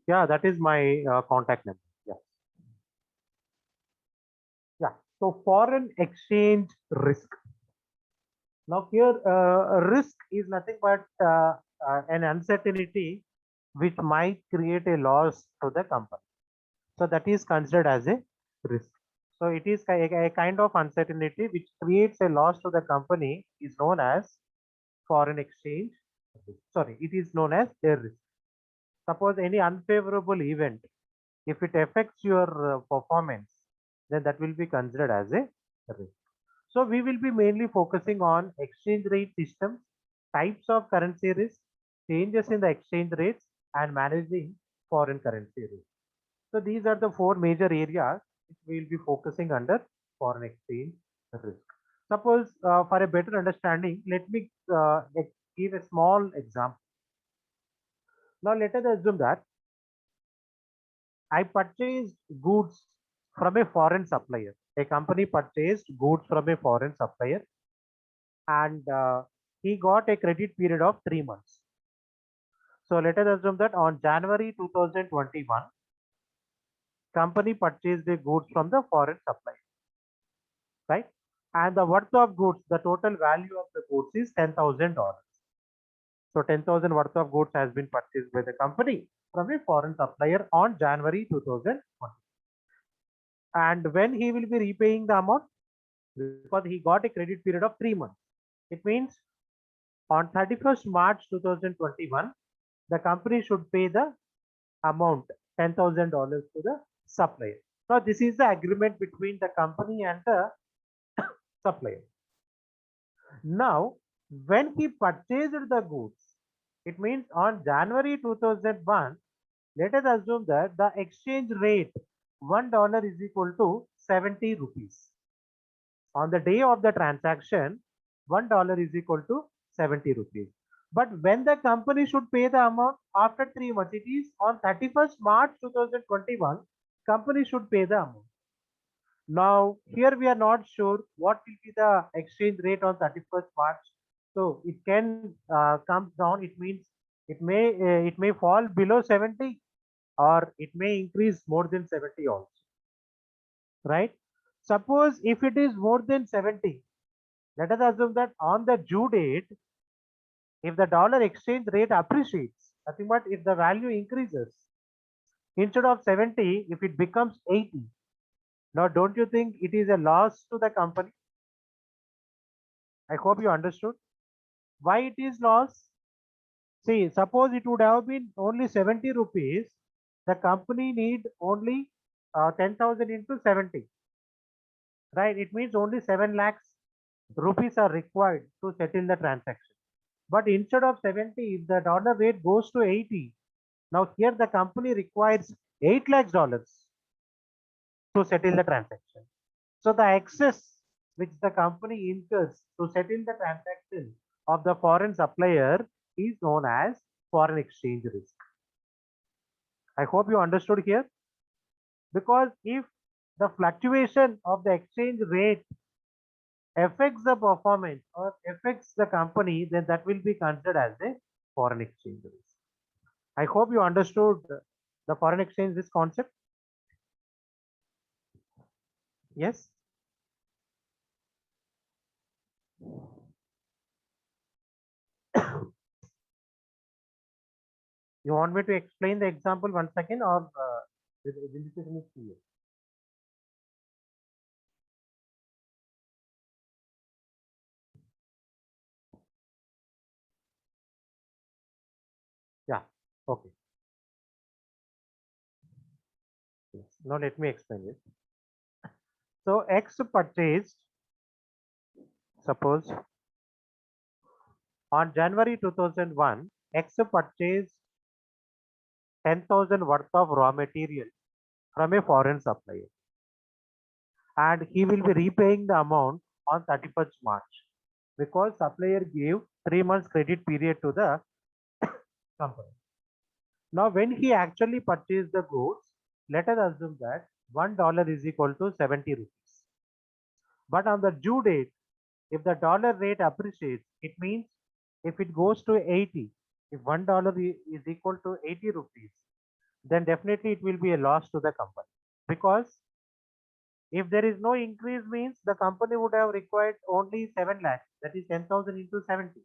Yeah, that is my contact number. Yeah. Yeah. So foreign exchange risk. Now here, risk is nothing but an uncertainty which might create a loss to the company. So that is considered as a risk. So it is a kind of uncertainty which creates a loss to the company is known as foreign exchange risk. Sorry, it is known as a risk. Suppose any unfavorable event, if it affects your performance, then that will be considered as a risk. So we will be mainly focusing on exchange rate systems, types of currency risk, changes in the exchange rates, and managing foreign currency risk. So these are the four major areas which we will be focusing under foreign exchange risk. Suppose for a better understanding, let me give a small example. Now let us assume that I purchased goods from a foreign supplier. A company purchased goods from a foreign supplier and he got a credit period of 3 months. So let us assume that on January 2021, company purchased the goods from the foreign supplier, right? And the worth of goods, the total value of the goods is $10,000. So 10,000 worth of goods has been purchased by the company from a foreign supplier on January 2020. And when he will be repaying the amount, because he got a credit period of 3 months. It means on 31st March 2021, the company should pay the amount $10,000 to the supplier. Now this is the agreement between the company and the supplier. Now when he purchased the goods, it means on January 2001, let us assume that the exchange rate $1 is equal to 70 rupees. On the day of the transaction, $1 is equal to 70 rupees. But when the company should pay the amount after 3 months, it is on 31st March 2021, company should pay the amount. Now, here we are not sure what will be the exchange rate on 31st March. So it can come down. It means it may fall below 70 or it may increase more than 70 also, right? Suppose if it is more than 70, let us assume that on the due date, if the dollar exchange rate appreciates, nothing but if the value increases, instead of 70, if it becomes 80, now don't you think it is a loss to the company? I hope you understood. Why it is loss? See, suppose it would have been only 70 rupees, the company need only 10,000 into 70, right? It means only 7 lakhs rupees are required to settle the transaction. But instead of 70, if the dollar rate goes to 80, now here the company requires 8 lakhs dollars to settle the transaction. So the excess which the company incurs to settle the transaction of the foreign supplier is known as foreign exchange risk. I hope you understood here, because if the fluctuation of the exchange rate affects the performance or affects the company, then that will be considered as a foreign exchange risk. I hope you understood the foreign exchange risk concept. Yes. You want me to explain the example once again, or this is clear? Yeah. Okay. Yes. Now let me explain it. So X purchased, suppose on January 2001, X purchased 10,000 worth of raw material from a foreign supplier, and he will be repaying the amount on 31st March because supplier gave 3 months credit period to the company. Now, when he actually purchased the goods, let us assume that $1 is equal to 70 rupees. But on the due date, if the dollar rate appreciates, it means if it goes to 80, if $1 is equal to 80 rupees, then definitely it will be a loss to the company. Because if there is no increase means the company would have required only 7 lakhs, that is 10,000 into 70.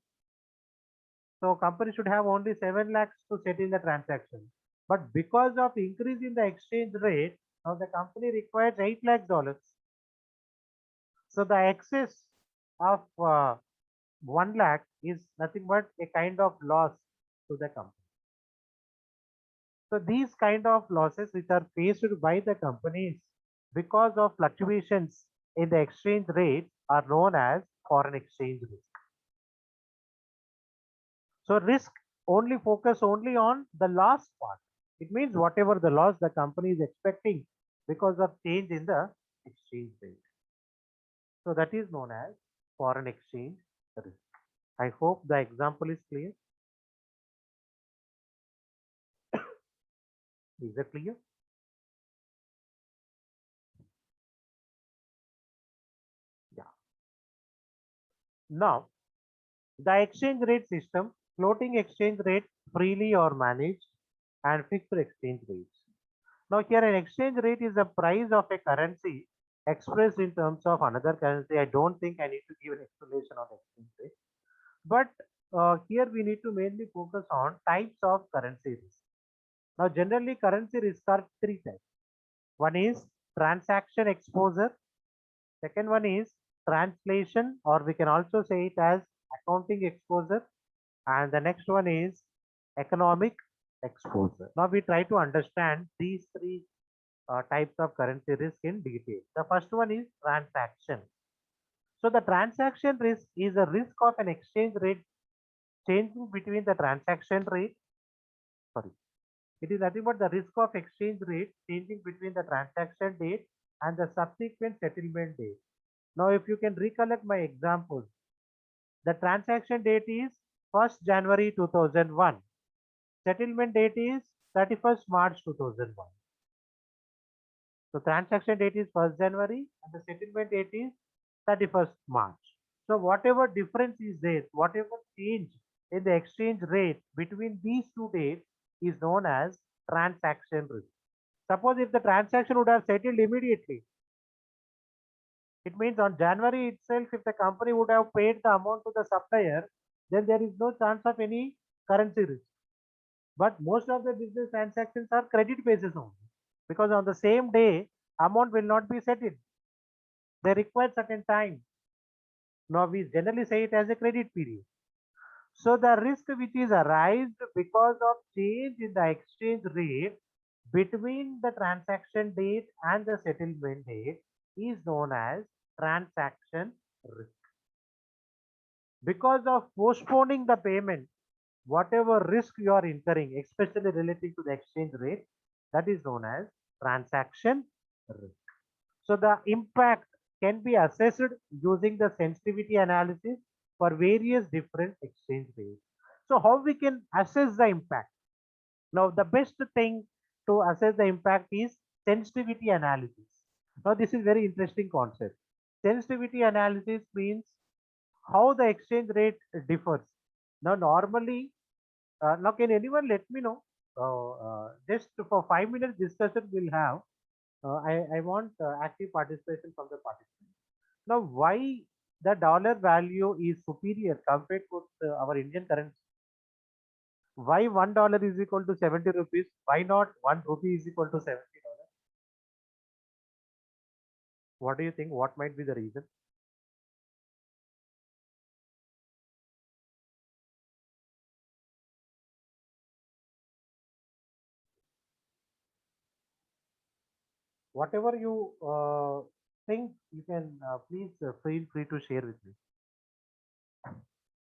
So company should have only 7 lakhs to settle the transaction. But because of increase in the exchange rate, now the company requires 8 lakh dollars. So the excess of 1 lakh is nothing but a kind of loss to the company. So these kind of losses which are faced by the companies because of fluctuations in the exchange rate are known as foreign exchange risk. So risk only focus only on the loss part. It means whatever the loss the company is expecting because of change in the exchange rate. So that is known as foreign exchange risk. I hope the example is clear. Is it clear? Yeah. Now, the exchange rate system, floating exchange rate freely or managed, and fixed exchange rates. Now, here an exchange rate is the price of a currency expressed in terms of another currency. I don't think I need to give an explanation on exchange rate. But here we need to mainly focus on types of currency risk. Now, generally, currency risks are three types. One is transaction exposure. Second one is translation, or we can also say it as accounting exposure. And the next one is economic exposure. Now, we try to understand these three types of currency risk in detail. The first one is transaction. So, the transaction risk is a risk of an exchange rate changing between the transaction rate, sorry, it is nothing but the risk of exchange rate changing between the transaction date and the subsequent settlement date. Now, if you can recollect my example, the transaction date is 1st January 2001. Settlement date is 31st March 2001. So transaction date is 1st January and the settlement date is 31st March. So whatever difference is there, whatever change in the exchange rate between these two dates is known as transaction risk. Suppose if the transaction would have settled immediately, it means on January itself, if the company would have paid the amount to the supplier, then there is no chance of any currency risk. But most of the business transactions are credit basis only, because on the same day, amount will not be settled. They require certain time. Now we generally say it as a credit period. So the risk which is arised because of change in the exchange rate between the transaction date and the settlement date is known as transaction risk. Because of postponing the payment, whatever risk you are incurring, especially relating to the exchange rate, that is known as transaction risk. So the impact can be assessed using the sensitivity analysis for various different exchange rates. So how we can assess the impact? Now the best thing to assess the impact is sensitivity analysis. Now this is very interesting concept. Sensitivity analysis means how the exchange rate differs. Now normally, now can anyone let me know? Just for 5 minutes discussion we'll have. I want active participation from the participants. Now, why the dollar value is superior compared to our Indian currency? Why $1 is equal to 70 rupees? Why not 1 rupee is equal to $70? What do you think? What might be the reason? Whatever you think, you can please feel free to share with me.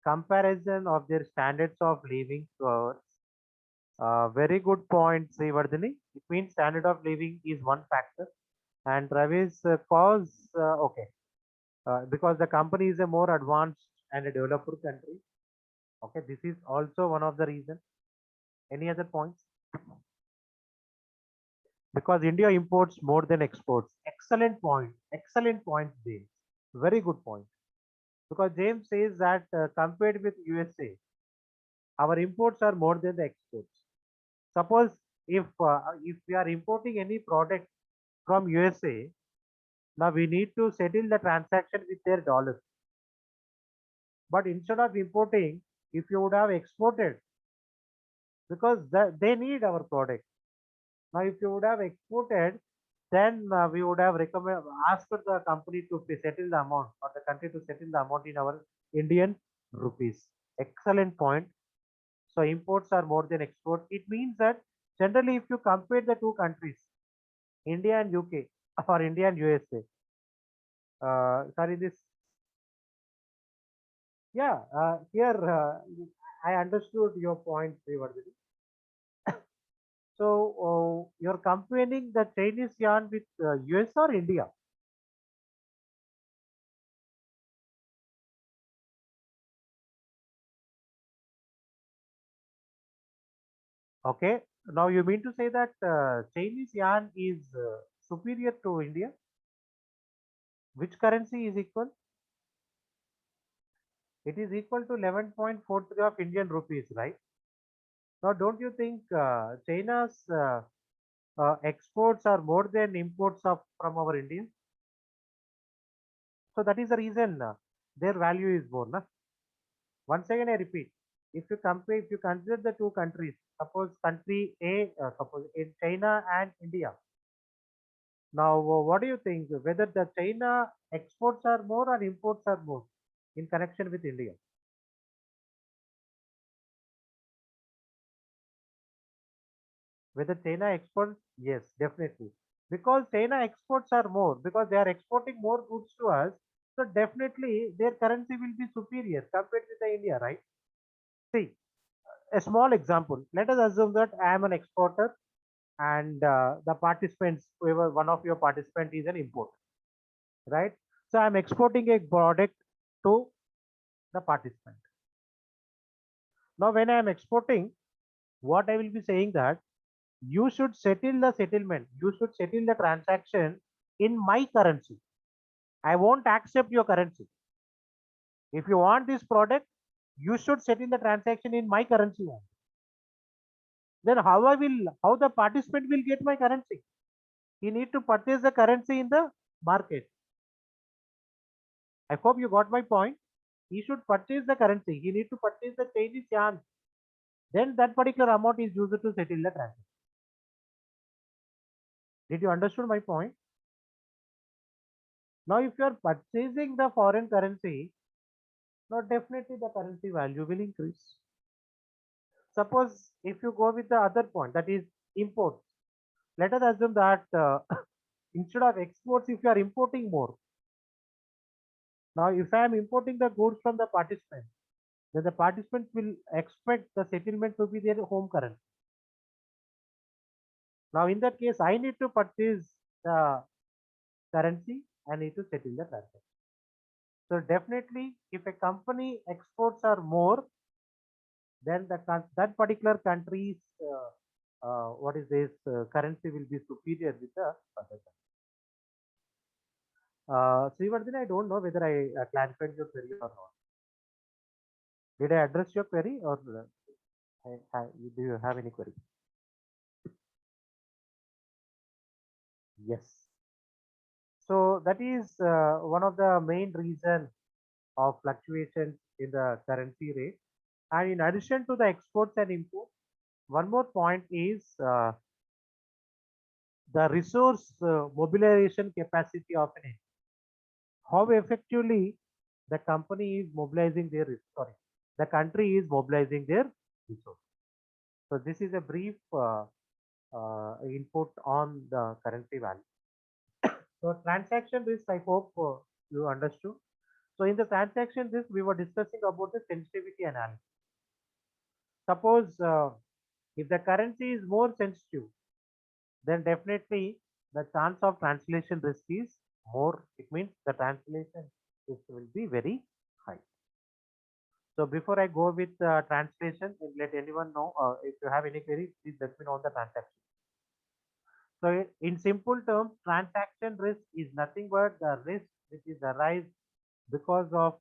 Comparison of their standards of living to ours. Very good point, Srivardhani. It means standard of living is one factor, and Travis cause okay because the company is a more advanced and a developed country. Okay, this is also one of the reasons. Any other points? Because India imports more than exports. Excellent point. Excellent point, James. Very good point. Because James says that compared with USA, our imports are more than the exports. Suppose if we are importing any product from USA, now we need to settle the transaction with their dollars. But instead of importing, if you would have exported, because they need our product. Now, if you would have exported, then we would have asked the company to settle the amount, or the country to settle the amount in our Indian rupees. Excellent point. So imports are more than exports. It means that generally, if you compare the two countries, India and UK, or India and USA, sorry, this, yeah, here I understood your point, Srivardhani. So you're comparing the Chinese yuan with US or India? Okay. Now you mean to say that Chinese yuan is superior to India? Which currency is equal? It is equal to 11.43 of Indian rupees, right? Now, don't you think China's exports are more than imports of from our India? So that is the reason their value is more. Na? Once again, I repeat, if you compare, if you consider the two countries, suppose country A, suppose in China and India. Now, what do you think? Whether the China exports are more or imports are more in connection with India? Whether China exports? Yes, definitely. Because China exports are more, because they are exporting more goods to us. So definitely their currency will be superior compared with the India, right? See, a small example. Let us assume that I am an exporter and the participants, whoever one of your participant is an importer, right? So I'm exporting a product to the participant. Now, when I am exporting, what I will be saying that you should settle the settlement, you should settle the transaction in my currency. I won't accept your currency. If you want this product, you should settle the transaction in my currency only. Then how the participant will get my currency? He need to purchase the currency in the market. I hope you got my point. He should purchase the currency. He need to purchase the Chinese yuan. Then that particular amount is used to settle the transaction. Did you understood my point? Now, if you are purchasing the foreign currency, now definitely the currency value will increase. Suppose if you go with the other point, that is imports. Let us assume that instead of exports, if you are importing more. Now, if I am importing the goods from the participant, then the participant will expect the settlement to be their home currency. Now, in that case, I need to purchase the currency. I need to settle the transaction. So definitely, if a company exports are more, then that particular country's what is this currency will be superior with the other country. Srivardhan, I don't know whether I clarified your query or not. Did I address your query, or do you have any query? Yes. So that is one of the main reason of fluctuations in the currency rate. And in addition to the exports and imports, one more point is the resource mobilization capacity of an entity. How effectively the company is mobilizing their sorry, the country is mobilizing their resource. So this is a brief input on the currency value. So transaction risk, I hope you understood. So in the transaction risk, we were discussing about the sensitivity analysis. Suppose if the currency is more sensitive, then definitely the chance of translation risk is more. It means the translation risk will be very high. So before I go with translation, let anyone know if you have any queries, please let me know on the transaction. So in simple terms, transaction risk is nothing but the risk which is arise because of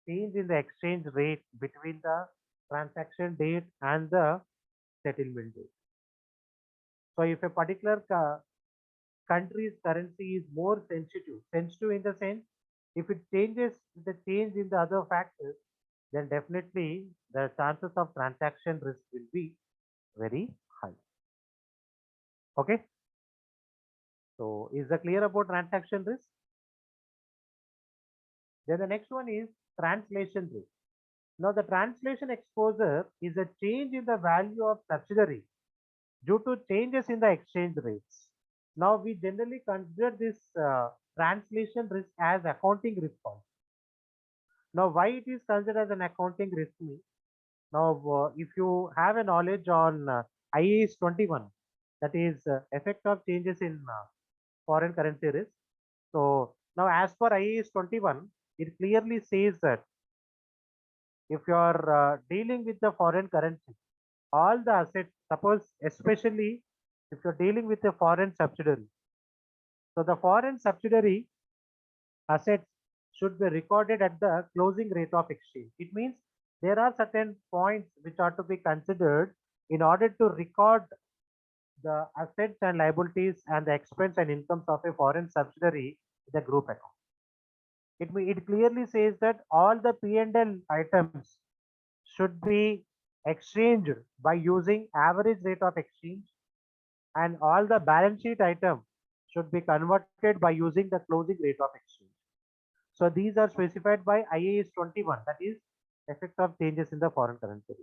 change in the exchange rate between the transaction date and the settlement date. So if a particular country's currency is more sensitive in the sense, if it changes the change in the other factors, then definitely the chances of transaction risk will be very high. Okay. So is that clear about transaction risk? Then the next one is translation risk. Now the translation exposure is a change in the value of subsidiary due to changes in the exchange rates. Now we generally consider this translation risk as accounting risk also. Now why it is considered as an accounting risk means, now if you have a knowledge on IAS 21, that is effect of changes in foreign currency risk. So now as per IAS 21, it clearly says that if you are dealing with the foreign currency, all the assets, suppose especially if you're dealing with a foreign subsidiary, so the foreign subsidiary assets should be recorded at the closing rate of exchange. It means there are certain points which are to be considered in order to record the assets and liabilities and the expense and incomes of a foreign subsidiary in the group account. It clearly says that all the P&L items should be exchanged by using average rate of exchange, and all the balance sheet items should be converted by using the closing rate of exchange. So these are specified by IAS 21, that is effect of changes in the foreign currency.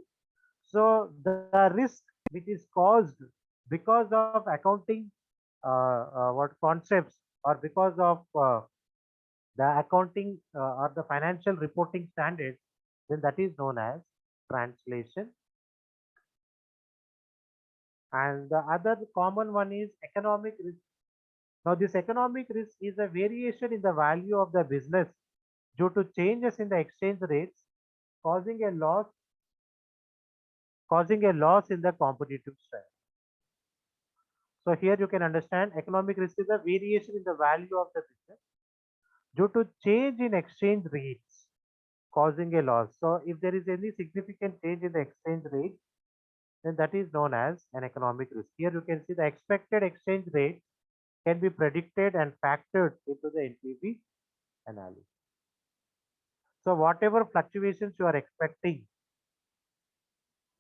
So the risk which is caused because of accounting what concepts, or because of the accounting or the financial reporting standards, then that is known as translation. And the other common one is economic risk. Now this economic risk is a variation in the value of the business due to changes in the exchange rates, causing a loss in the competitive strength. So here you can understand economic risk is a variation in the value of the business due to change in exchange rates, causing a loss. So if there is any significant change in the exchange rate, then that is known as an economic risk. Here you can see the expected exchange rate can be predicted and factored into the NPV analysis. So whatever fluctuations you are expecting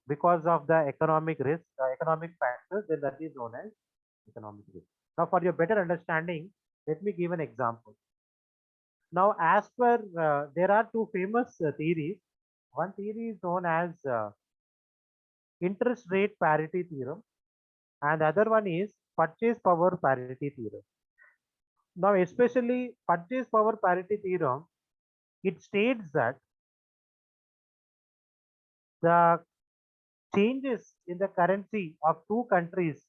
because of the economic risk, economic factors, then that is known as economic risk. Now for your better understanding, let me give an example. Now as per, there are two famous theories. One theory is known as interest rate parity theorem, and the other one is purchase power parity theorem. Now especially purchase power parity theorem, it states that the changes in the currency of two countries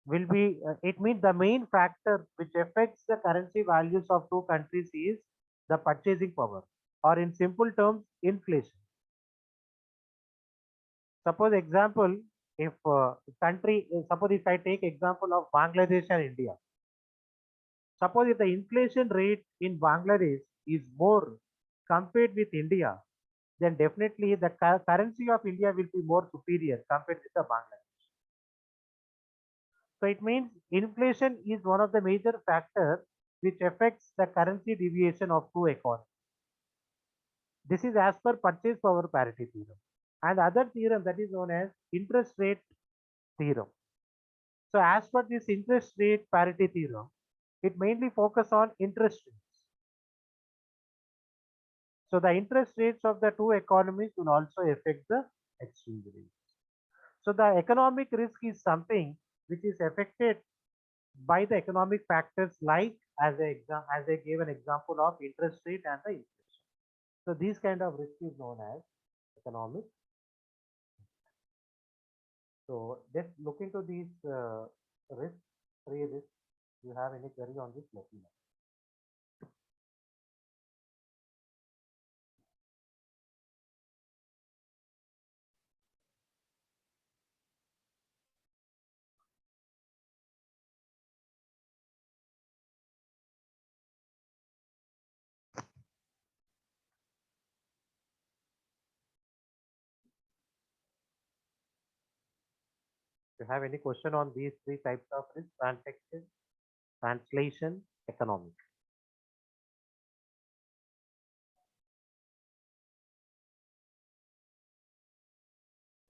will be, it means the main factor which affects the currency values of two countries is the purchasing power, or in simple terms, inflation. Suppose example, if suppose if I take example of Bangladesh and India. Suppose if the inflation rate in Bangladesh is more compared with India, then definitely the currency of India will be more superior compared with the Bangladesh. So it means inflation is one of the major factors which affects the currency deviation of two economies. This is as per purchase power parity theorem. And other theorem that is known as interest rate theorem. So as per this interest rate parity theorem, it mainly focus on interest rates. So the interest rates of the two economies will also affect the exchange rate. So the economic risk is something which is affected by the economic factors, like as I gave an example of interest rate and the inflation. So these kind of risk is known as economic. So let's look into these risks, three risks. If you have any query on this, let me know. you have any question on these three types of risk: transaction, translation, economic?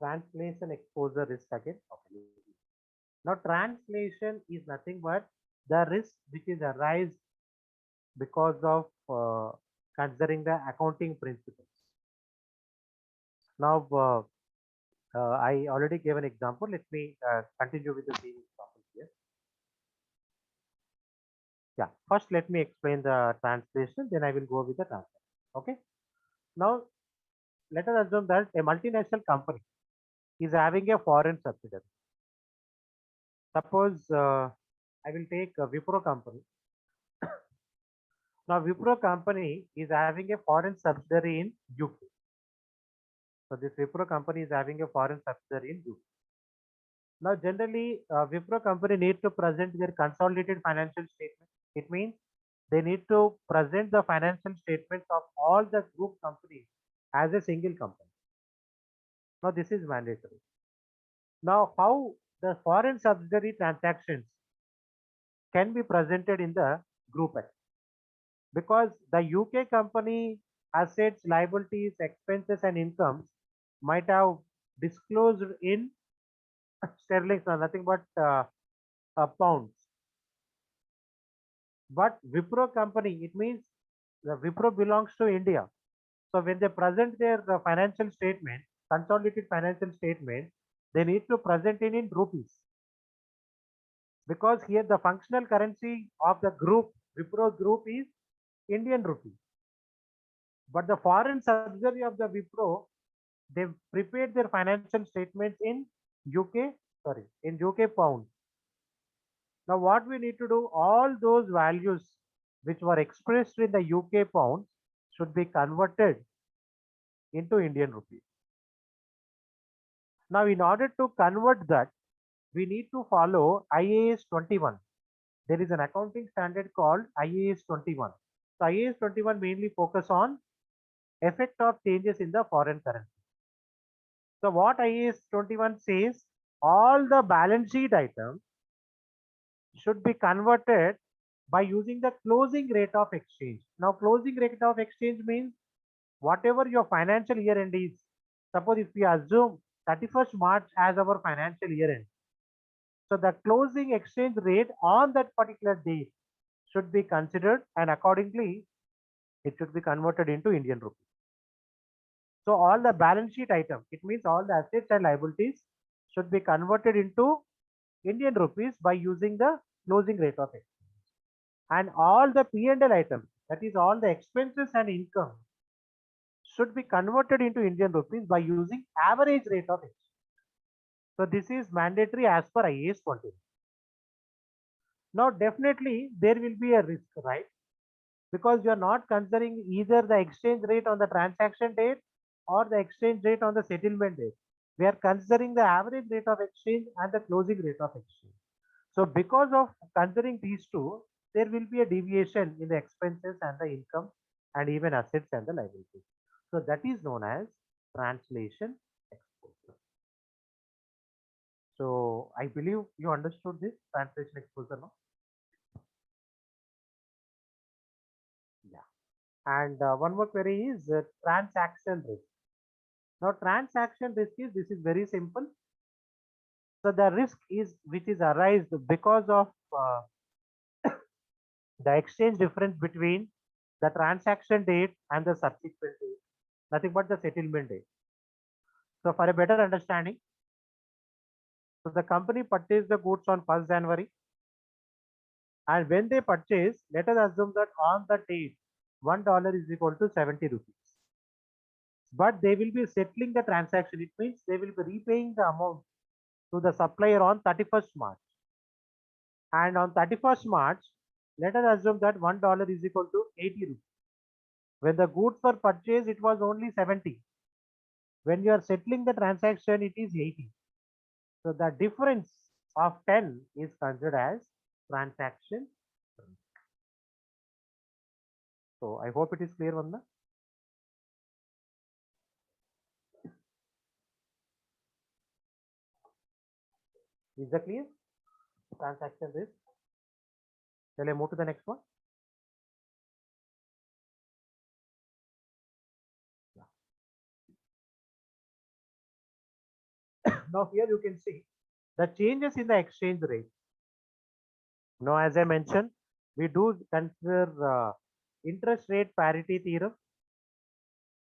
Translation exposure risk again. Okay. Now, translation is nothing but the risk which is arise because of considering the accounting principles. Now, I already gave an example. Let me continue with the same example here. Yeah, first let me explain the translation, then I will go with the translation. Okay. Now, let us assume that a multinational company is having a foreign subsidiary. Suppose I will take a Wipro company. Now, Wipro company is having a foreign subsidiary in UK. So, this Wipro company is having a foreign subsidiary in UK. Now, generally, Wipro company need to present their consolidated financial statement. It means they need to present the financial statements of all the group companies as a single company. Now, this is mandatory. Now, how the foreign subsidiary transactions can be presented in the group X? Because the UK company assets, liabilities, expenses, and incomes might have disclosed in sterling, nothing but pounds. But Wipro company, it means the Wipro belongs to India. So when they present their financial statement, consolidated financial statement, they need to present it in rupees. Because here the functional currency of the group, Wipro group, is Indian rupee. But the foreign subsidiary of the Wipro, they prepared their financial statements in UK pound. Now what we need to do, all those values which were expressed in the UK pound should be converted into Indian rupee. Now in order to convert that, we need to follow IAS 21. There is an accounting standard called IAS 21. So IAS 21 mainly focus on effect of changes in the foreign currency. So what IAS 21 says, all the balance sheet items should be converted by using the closing rate of exchange. Now closing rate of exchange means whatever your financial year end is. Suppose if we assume 31st March as our financial year end. So the closing exchange rate on that particular date should be considered, and accordingly it should be converted into Indian rupee. So all the balance sheet items, it means all the assets and liabilities should be converted into Indian rupees by using the closing rate of exchange. And all the P&L items, that is all the expenses and income, should be converted into Indian rupees by using average rate of exchange. So this is mandatory as per IAS 20. Now definitely there will be a risk, right? Because you are not considering either the exchange rate on the transaction date or the exchange rate on the settlement date. We are considering the average rate of exchange and the closing rate of exchange. So because of considering these two, there will be a deviation in the expenses and the income and even assets and the liabilities. So that is known as translation exposure. So I believe you understood this translation exposure now. Yeah. And one more query is transaction risk. Now transaction risk is, this is very simple. So the risk is which is arised because of the exchange difference between the transaction date and the subsequent date, nothing but the settlement date. So for a better understanding, so the company purchased the goods on 1st January, and when they purchase, let us assume that on the date $1 is equal to 70 rupees. But they will be settling the transaction. It means they will be repaying the amount to the supplier on 31st March. And on 31st March, let us assume that $1 is equal to 80 rupees. When the goods were purchased, it was only 70. When you are settling the transaction, it is 80. So the difference of 10 is considered as transaction. So I hope it is clear, Vanda. Is that clear? Transaction risk. Shall I move to the next one? Now here you can see the changes in the exchange rate. Now, as I mentioned, we do consider interest rate parity theorem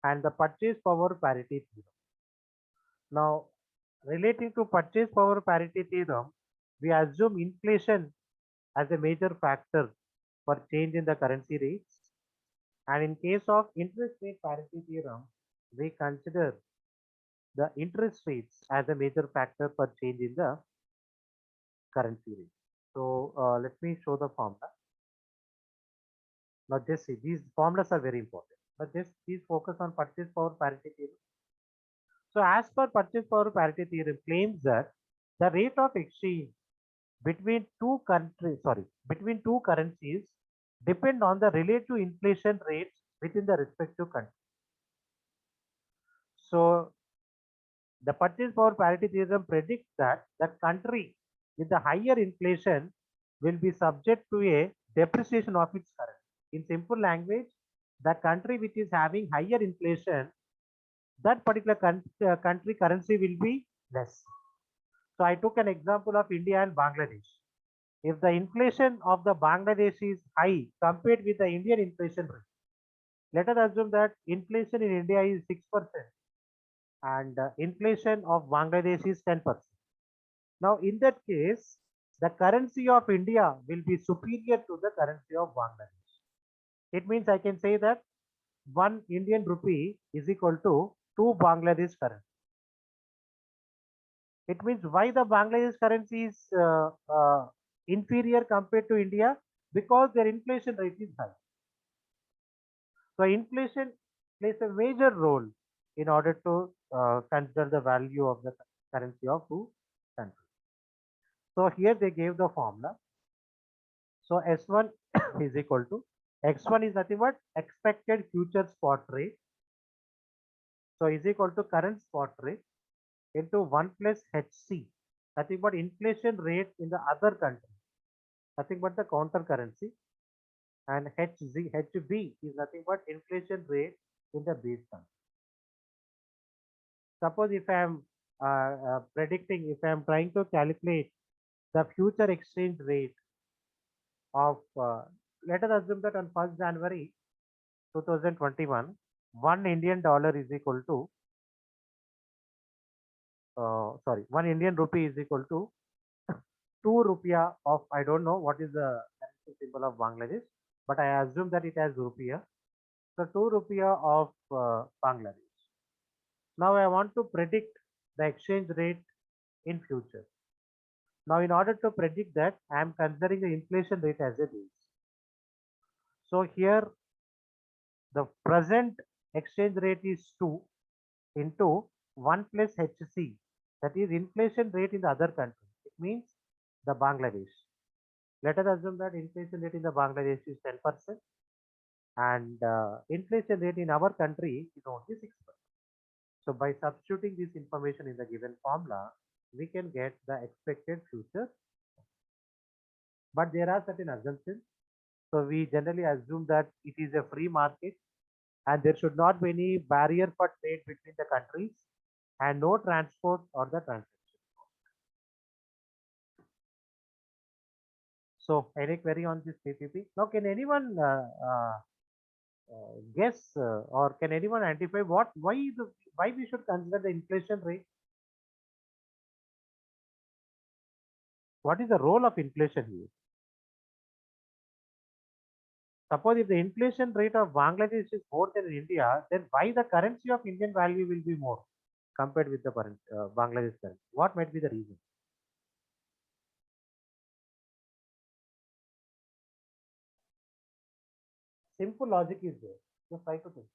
and the purchase power parity theorem. Now, relating to purchase power parity theorem, we assume inflation as a major factor for change in the currency rates. And in case of interest rate parity theorem, we consider the interest rates as a major factor for change in the currency rate. So let me show the formula. Now just see, these formulas are very important. But just please focus on purchase power parity theorem. So as per purchase power parity theorem claims that the rate of exchange between two currencies depend on the relative inflation rates within the respective country. So the purchase power parity theorem predicts that the country with the higher inflation will be subject to a depreciation of its currency. In simple language, the country which is having higher inflation, that particular country currency will be less. So I took an example of India and Bangladesh. If the inflation of the Bangladesh is high compared with the Indian inflation rate, let us assume that inflation in India is 6% and inflation of Bangladesh is 10%. Now, in that case, the currency of India will be superior to the currency of Bangladesh. It means I can say that 1 Indian rupee is equal to 2 Bangladesh currency. It means why the Bangladesh currency is inferior compared to India? Because their inflation rate is high. So inflation plays a major role in order to consider the value of the currency of two countries. So here they gave the formula. So S1 is equal to X1 is nothing but expected future spot rate. So is equal to current spot rate into 1 plus HC. Nothing but inflation rate in the other country. Nothing but the counter currency. And HB is nothing but inflation rate in the base country. Suppose if I am predicting, if I am trying to calculate the future exchange rate of, let us assume that on 1st January 2021, 1 Indian dollar is equal to, 1 Indian rupee is equal to 2 rupiah of, I don't know what is the symbol of Bangladesh, but I assume that it has rupiah. So 2 rupiah of Bangladesh. Now I want to predict the exchange rate in future. Now in order to predict that, I am considering the inflation rate as a base. So here the present exchange rate is 2 into 1 plus HC, that is inflation rate in the other country. It means the Bangladesh. Let us assume that inflation rate in the Bangladesh is 10% and inflation rate in our country is only 6%. So by substituting this information in the given formula, we can get the expected future. But there are certain assumptions. So we generally assume that it is a free market and there should not be any barrier for trade between the countries and no transport or the transaction. So any query on this PPP? Now can anyone guess or can anyone identify why we should consider the inflation rate? What is the role of inflation here? Suppose if the inflation rate of Bangladesh is more than India, then why the currency of Indian value will be more compared with the Bangladesh currency? What might be the reason? Simple logic is there. Just try to think.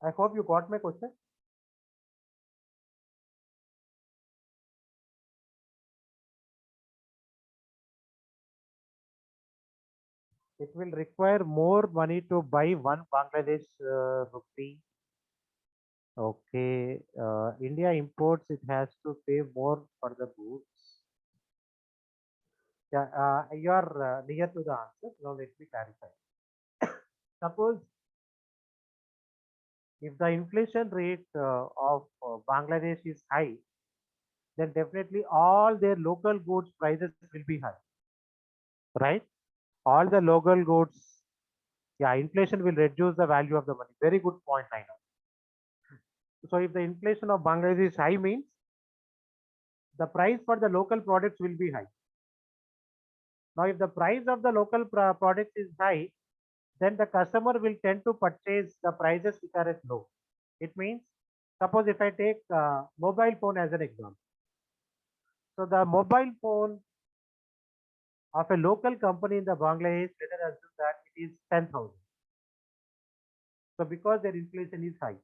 I hope you got my question. It will require more money to buy one Bangladesh rupee. Okay, India imports, it has to pay more for the goods. Yeah, you are near to the answer. Now let me clarify. Suppose if the inflation rate of Bangladesh is high, then definitely all their local goods prices will be high, right? All the local goods, yeah, inflation will reduce the value of the money. Very good point, Naina. So if the inflation of Bangladesh is high means the price for the local products will be high. Now, if the price of the local products is high, then the customer will tend to purchase the prices which are at low. It means, suppose if I take mobile phone as an example. So the mobile phone of a local company in the Bangladesh, let us assume that it is 10,000. So because their inflation is high.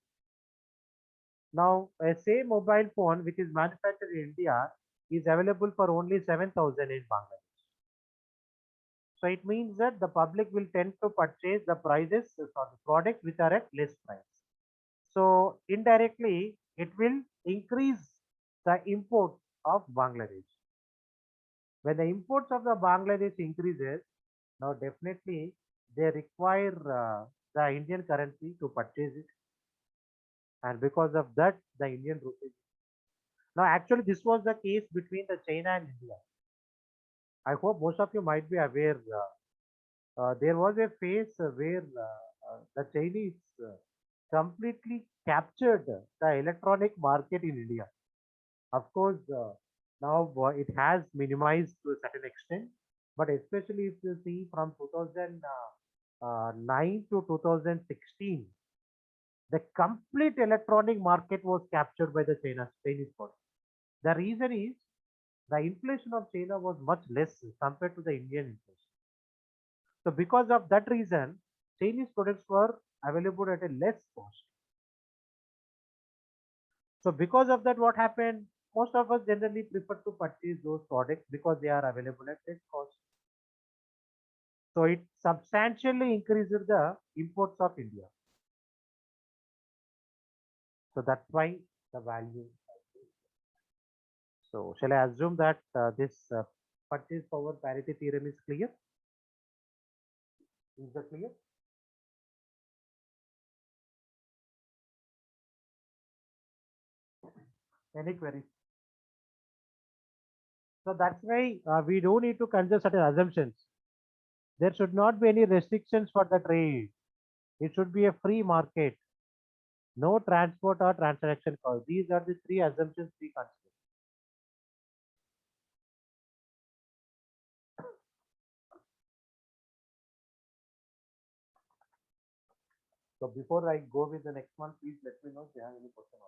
Now, a same mobile phone which is manufactured in India is available for only 7,000 in Bangladesh. So it means that the public will tend to purchase the prices for the products which are at less price. So indirectly, it will increase the import of Bangladesh. When the imports of the Bangladesh increases, now definitely they require the Indian currency to purchase it, and because of that, the Indian rupee. Now, actually, this was the case between the China and India. I hope most of you might be aware. There was a phase where the Chinese completely captured the electronic market in India. Of course, now it has minimized to a certain extent, but especially if you see from 2009 to 2016, the complete electronic market was captured by the Chinese product. The reason is the inflation of China was much less compared to the Indian inflation. So because of that reason, Chinese products were available at a less cost. So because of that, what happened? Most of us generally prefer to purchase those products because they are available at less cost. So it substantially increases the imports of India. So that's why the value. So shall I assume that this purchase power parity theorem is clear? Is that clear? Any queries? So that's why we don't need to consider certain assumptions. There should not be any restrictions for the trade. It should be a free market. No transport or transaction cost. These are the three assumptions we consider. So before I go with the next one, please let me know if you have any question.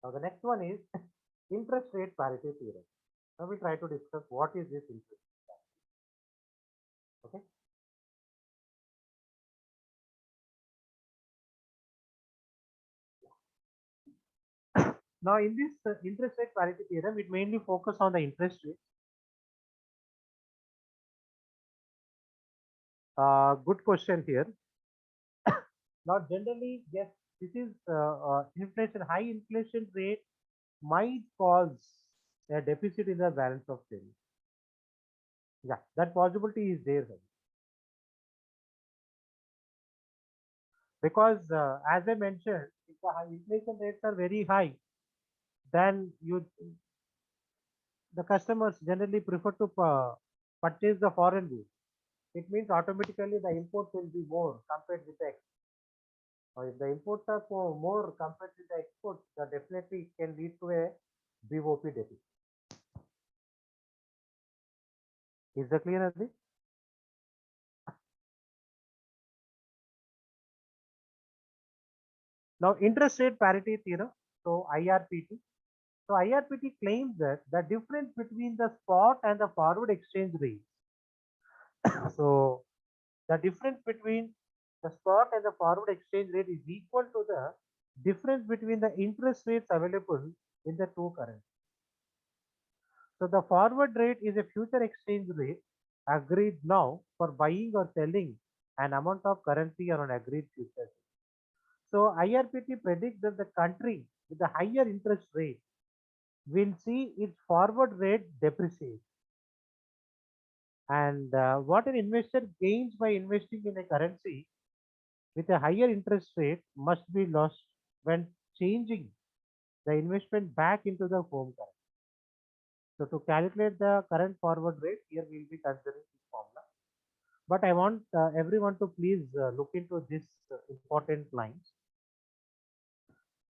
Now the next one is interest rate parity theorem. Now we try to discuss what is this interest. Okay. Now in this interest rate parity theorem, it mainly focus on the interest rate. Good question here. Now generally, yes, this is inflation. High inflation rate might cause a deficit in the balance of payments. Yeah, that possibility is there. Because as I mentioned, if the inflation rates are very high, then the customers generally prefer to purchase the foreign goods. It means automatically the imports will be more compared with the exports. Or if the imports are more compared with the exports, definitely it can lead to a BOP debit. Is that clear, Adi? Now, interest rate parity theorem. So, IRPT. So, IRPT claims that the difference between the spot and the forward exchange rate. So, the difference between the spot and the forward exchange rate is equal to the difference between the interest rates available in the two currencies. So the forward rate is a future exchange rate agreed now for buying or selling an amount of currency on an agreed future. So IRPT predicts that the country with the higher interest rate will see its forward rate depreciate. And what an investor gains by investing in a currency with a higher interest rate must be lost when changing the investment back into the home currency. So to calculate the current forward rate, here we will be considering this formula. But I want everyone to please look into this important lines.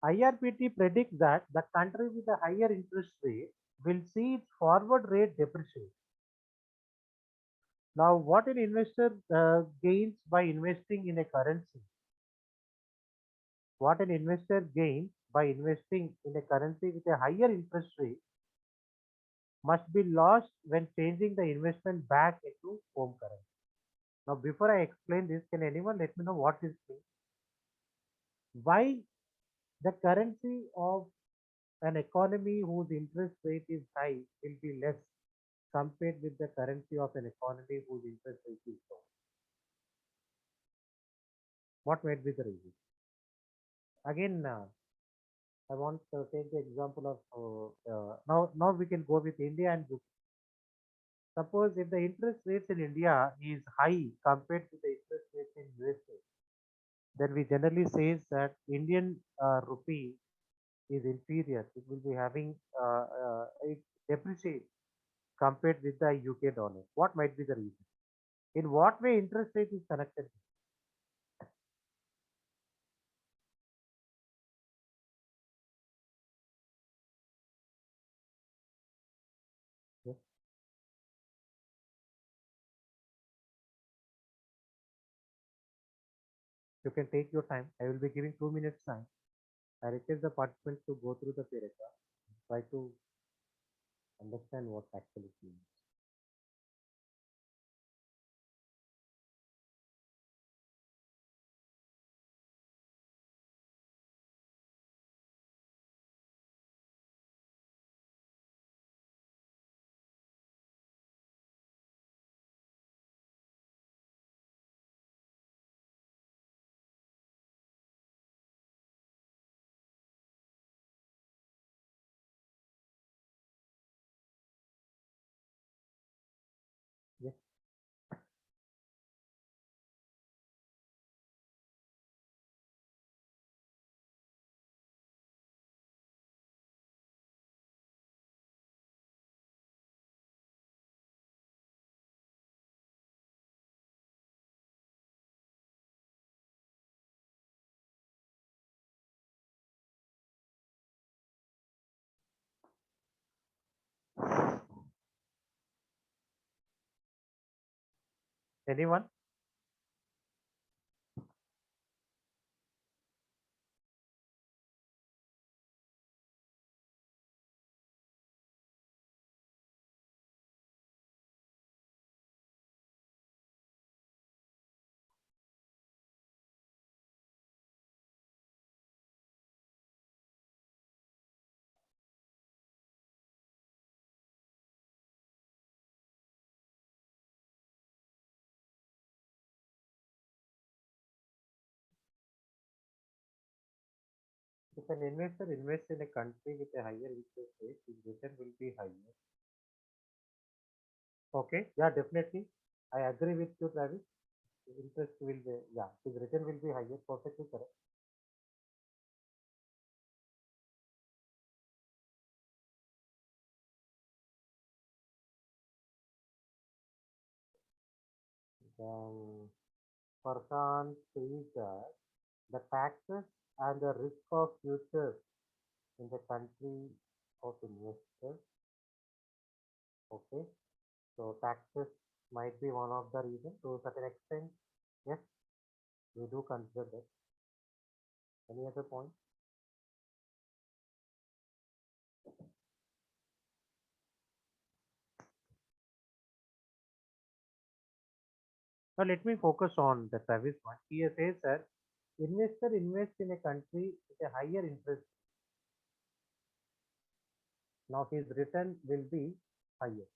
IRPT predicts that the country with a higher interest rate will see its forward rate depreciate. Now, what an investor gains by investing in a currency? What an investor gains by investing in a currency with a higher interest rate must be lost when changing the investment back into home currency. Now, before I explain this, can anyone let me know what is this? Why the currency of an economy whose interest rate is high will be less compared with the currency of an economy whose interest rate is low? What might be the reason? Again, I want to take the example of now we can go with India and UK. Suppose if the interest rates in India is high compared to the interest rates in USA, then we generally says that Indian rupee is inferior. It will be having it depreciate compared with the UK dollar. What might be the reason? In what way interest rate is connected? Yes, you can take your time. I will be giving 2 minutes time. I request the participants to go through the paragraph, try to understand what actually means. Yes, anyone? If an investor invests in a country with a higher interest rate, his return will be higher. Okay, yeah, definitely. I agree with you, Travis. His interest will be, yeah, his return will be higher. Perfectly correct. Then Farhan says that the taxes and the risk of futures in the country. of investors. Okay, so taxes might be one of the reasons to a certain extent. Yes, we do consider that. Any other point? Now let me focus on the service one. He says that investor invests in a country with a higher interest. Now his return will be higher,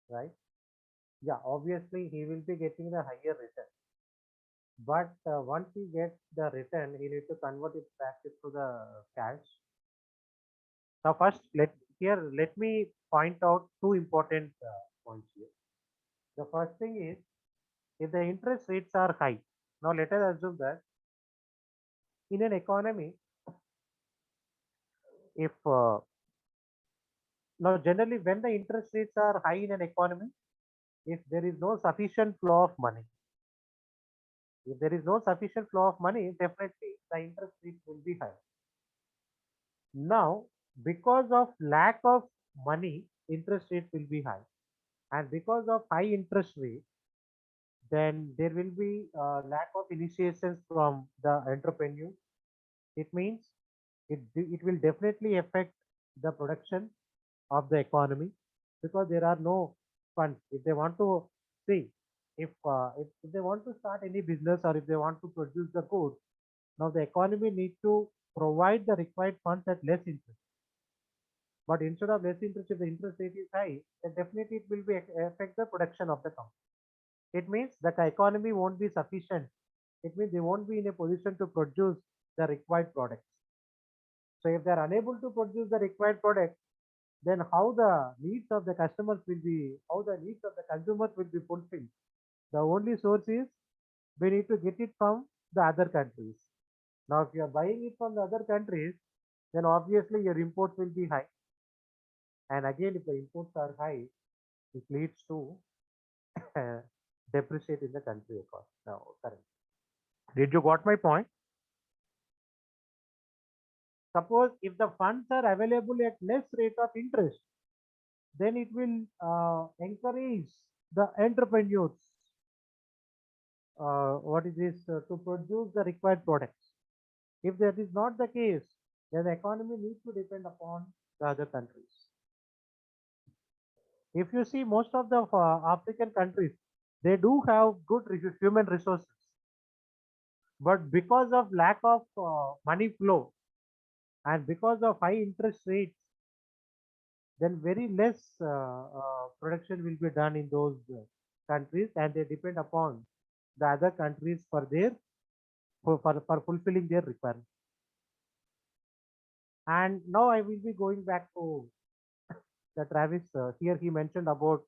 right? Yeah, obviously he will be getting the higher return. But once he gets the return, he needs to convert it back into the cash. Now first, let me point out two important points here. The first thing is if the interest rates are high. Now let us assume that in an economy, if now generally when the interest rates are high in an economy, if there is no sufficient flow of money, if there is no sufficient flow of money, definitely the interest rate will be high. Now, because of lack of money, interest rate will be high, and because of high interest rate, then there will be lack of initiations from the entrepreneur. It means it will definitely affect the production of the economy because there are no funds. If they want to see, if they want to start any business or if they want to produce the goods, now the economy needs to provide the required funds at less interest. But instead of less interest, if the interest rate is high, then definitely it will be affect the production of the company. It means that the economy won't be sufficient. It means they won't be in a position to produce the required products. So if they are unable to produce the required product, then how the needs of the customers will be, how the needs of the consumers will be fulfilled. The only source is we need to get it from the other countries. Now, if you are buying it from the other countries, then obviously your imports will be high. And again, if the imports are high, it leads to depreciate in the country economy. Now, current. Did you got my point? Suppose if the funds are available at less rate of interest, then it will encourage the entrepreneurs. What is this to produce the required products? If that is not the case, then the economy needs to depend upon the other countries. If you see most of the African countries, they do have good human resources, but because of lack of money flow and because of high interest rates, then very less production will be done in those countries, and they depend upon the other countries for their for fulfilling their requirements. And now I will be going back to the Travis. Here he mentioned about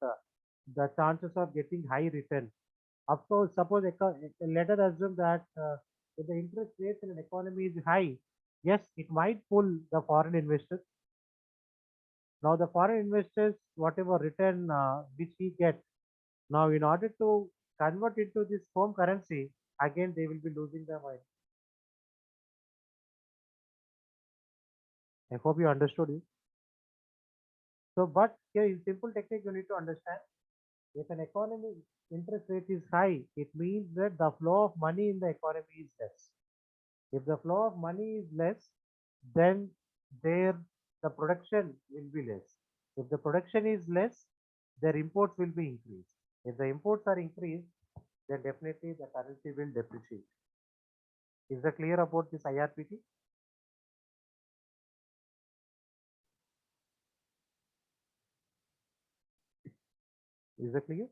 the chances of getting high return. Of course, suppose let us assume that if the interest rates in an economy is high, yes, it might pull the foreign investors. Now the foreign investors, whatever return which he gets, now in order to convert into this home currency, again they will be losing their mind. I hope you understood it. So, but here in simple technique, you need to understand if an economy interest rate is high, it means that the flow of money in the economy is less. If the flow of money is less, then there the production will be less. If the production is less, their imports will be increased. If the imports are increased, then definitely the currency will depreciate. Is that clear about this IRPT? Is that clear?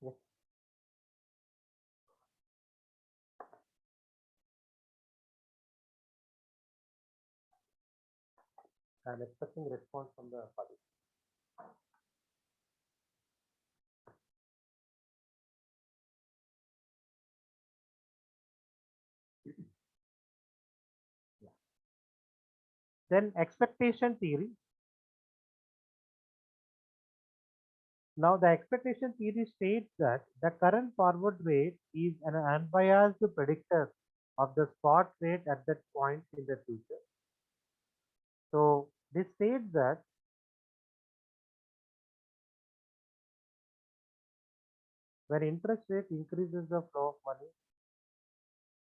Yes. I'm expecting response from the public. Yeah. Then expectation theory. Now, the expectation theory states that the current forward rate is an unbiased predictor of the spot rate at that point in the future. So, this states that when interest rate increases the flow of money,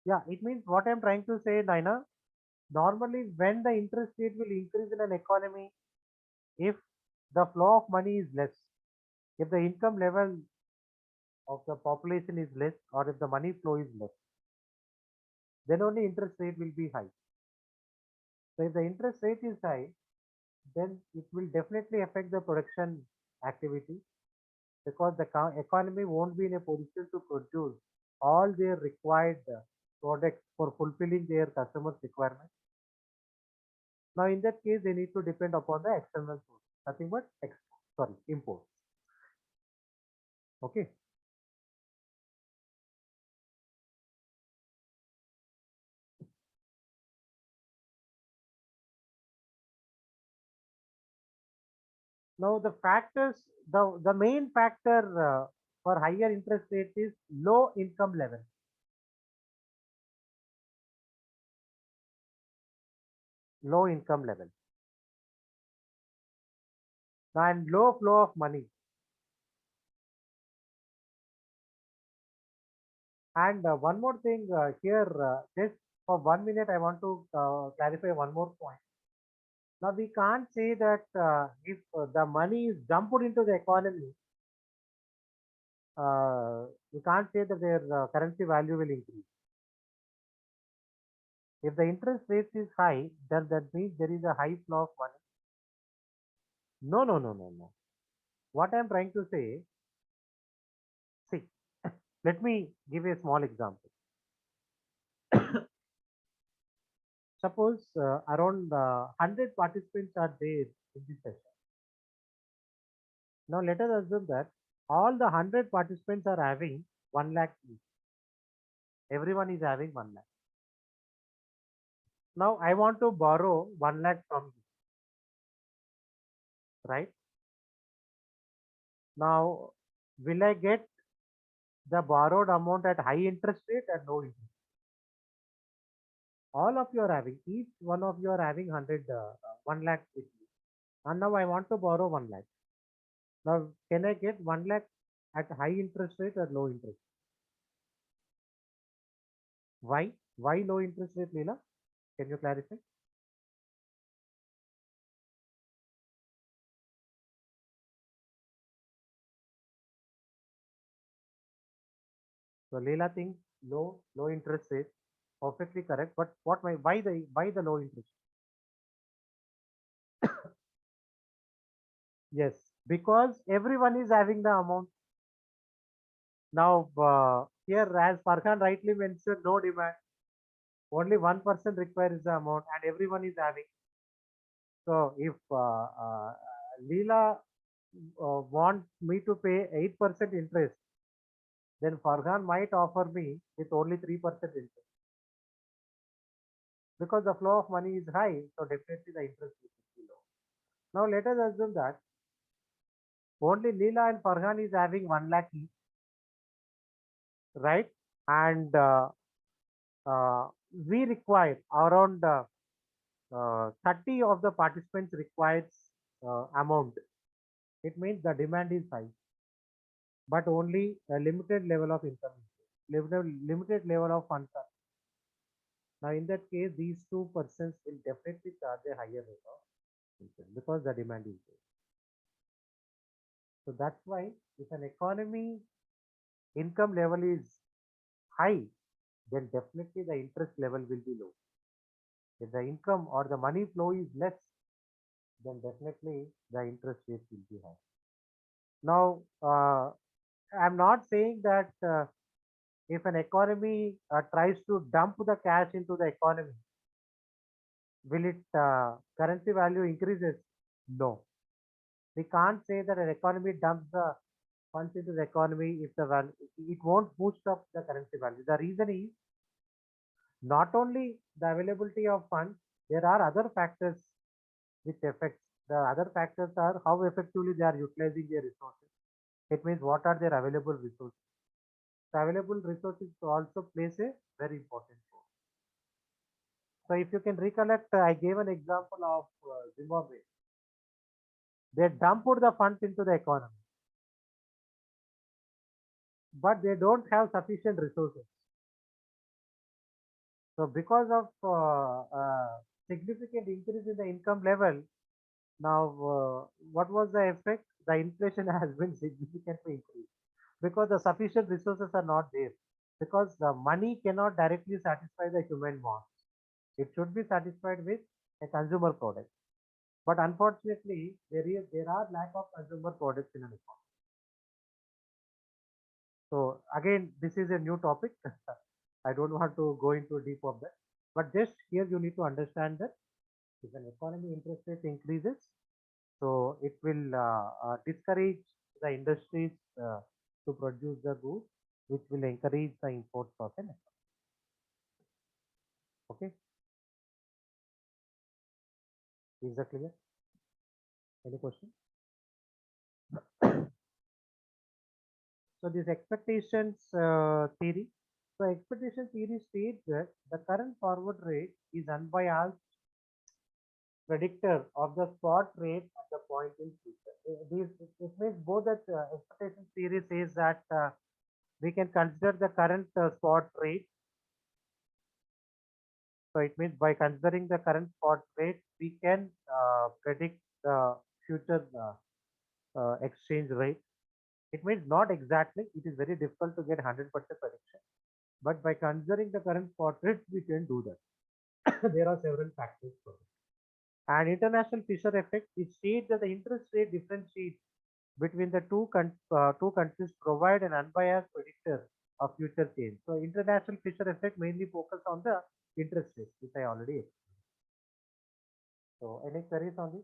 yeah, it means what I'm trying to say, Naina, normally when the interest rate will increase in an economy, if the flow of money is less, if the income level of the population is less, or if the money flow is less, then only interest rate will be high. So if the interest rate is high, then it will definitely affect the production activity because the economy won't be in a position to produce all their required products for fulfilling their customers' requirements. Now, in that case, they need to depend upon the external source, nothing but import. Okay. Now, the main factor for higher interest rate is low income level. Low income level and low flow of money. And one more thing here, just for 1 minute, I want to clarify one more point. Now, we can't say that if the money is dumped into the economy, we can't say that their currency value will increase. If the interest rate is high, then that means there is a high flow of money. No, no, no, no, no. What I'm trying to say, see, let me give a small example. Suppose around 100 participants are there in this session. Now let us assume that all the 100 participants are having 1 lakh each. Everyone is having 1 lakh. Now I want to borrow 1 lakh from you, right? Now, will I get the borrowed amount at high interest rate and low interest? All of you are having, each one of you are having 1 lakh with you. And now I want to borrow 1 lakh. Now, can I get 1 lakh at high interest rate or low interest? Why? Why low interest rate, Leela? Can you clarify? So Leela thinks low interest rate, perfectly correct. But why the low interest? Yes, because everyone is having the amount. Now here, as Farhan rightly mentioned, no demand. Only one person requires the amount, and everyone is having. So if Leela wants me to pay 8% interest, then Farhan might offer me with only 3% interest because the flow of money is high. So definitely the interest will be low. Now let us assume that only Leela and Farhan is having 1 lakh each, right? And we require around 30 of the participants requires amount. It means the demand is high, but only a limited level of income, limited level of funds are. Now, in that case, these two persons will definitely charge a higher rate of interest because the demand is there. So that's why if an economy income level is high, then definitely the interest level will be low. If the income or the money flow is less, then definitely the interest rate will be high. Now, I'm not saying that if an economy tries to dump the cash into the economy, will it currency value increases? No. We can't say that an economy dumps the funds into the economy if the value, it won't boost up the currency value. The reason is not only the availability of funds, there are other factors which affects. The other factors are how effectively they are utilizing their resources. It means what are their available resources. The available resources also plays a very important role. So if you can recollect, I gave an example of Zimbabwe. They dumped the funds into the economy, but they don't have sufficient resources. So because of significant increase in the income level, now what was the effect? The inflation has been significantly increased because the sufficient resources are not there. Because the money cannot directly satisfy the human wants. It should be satisfied with a consumer product. But unfortunately, there are lack of consumer products in an economy. So again, this is a new topic. I don't want to go into deep of that. But just here you need to understand that if an economy interest rate increases, so it will discourage the industries to produce the goods, which will encourage the imports of an economy. Okay, is that clear? Any question? So this expectations theory. So expectation theory states that the current forward rate is unbiased predictor of the spot rate at the point in future. It means both that expectation theory says that we can consider the current spot rate. So it means by considering the current spot rate, we can predict the future exchange rate. It means not exactly. It is very difficult to get 100% prediction. But by considering the current spot rate, we can do that. There are several factors for it. And international Fisher effect, it states that the interest rate differentiate between the two countries provide an unbiased predictor of future change. So international Fisher effect mainly focus on the interest rate, which I already explained. So any queries on this?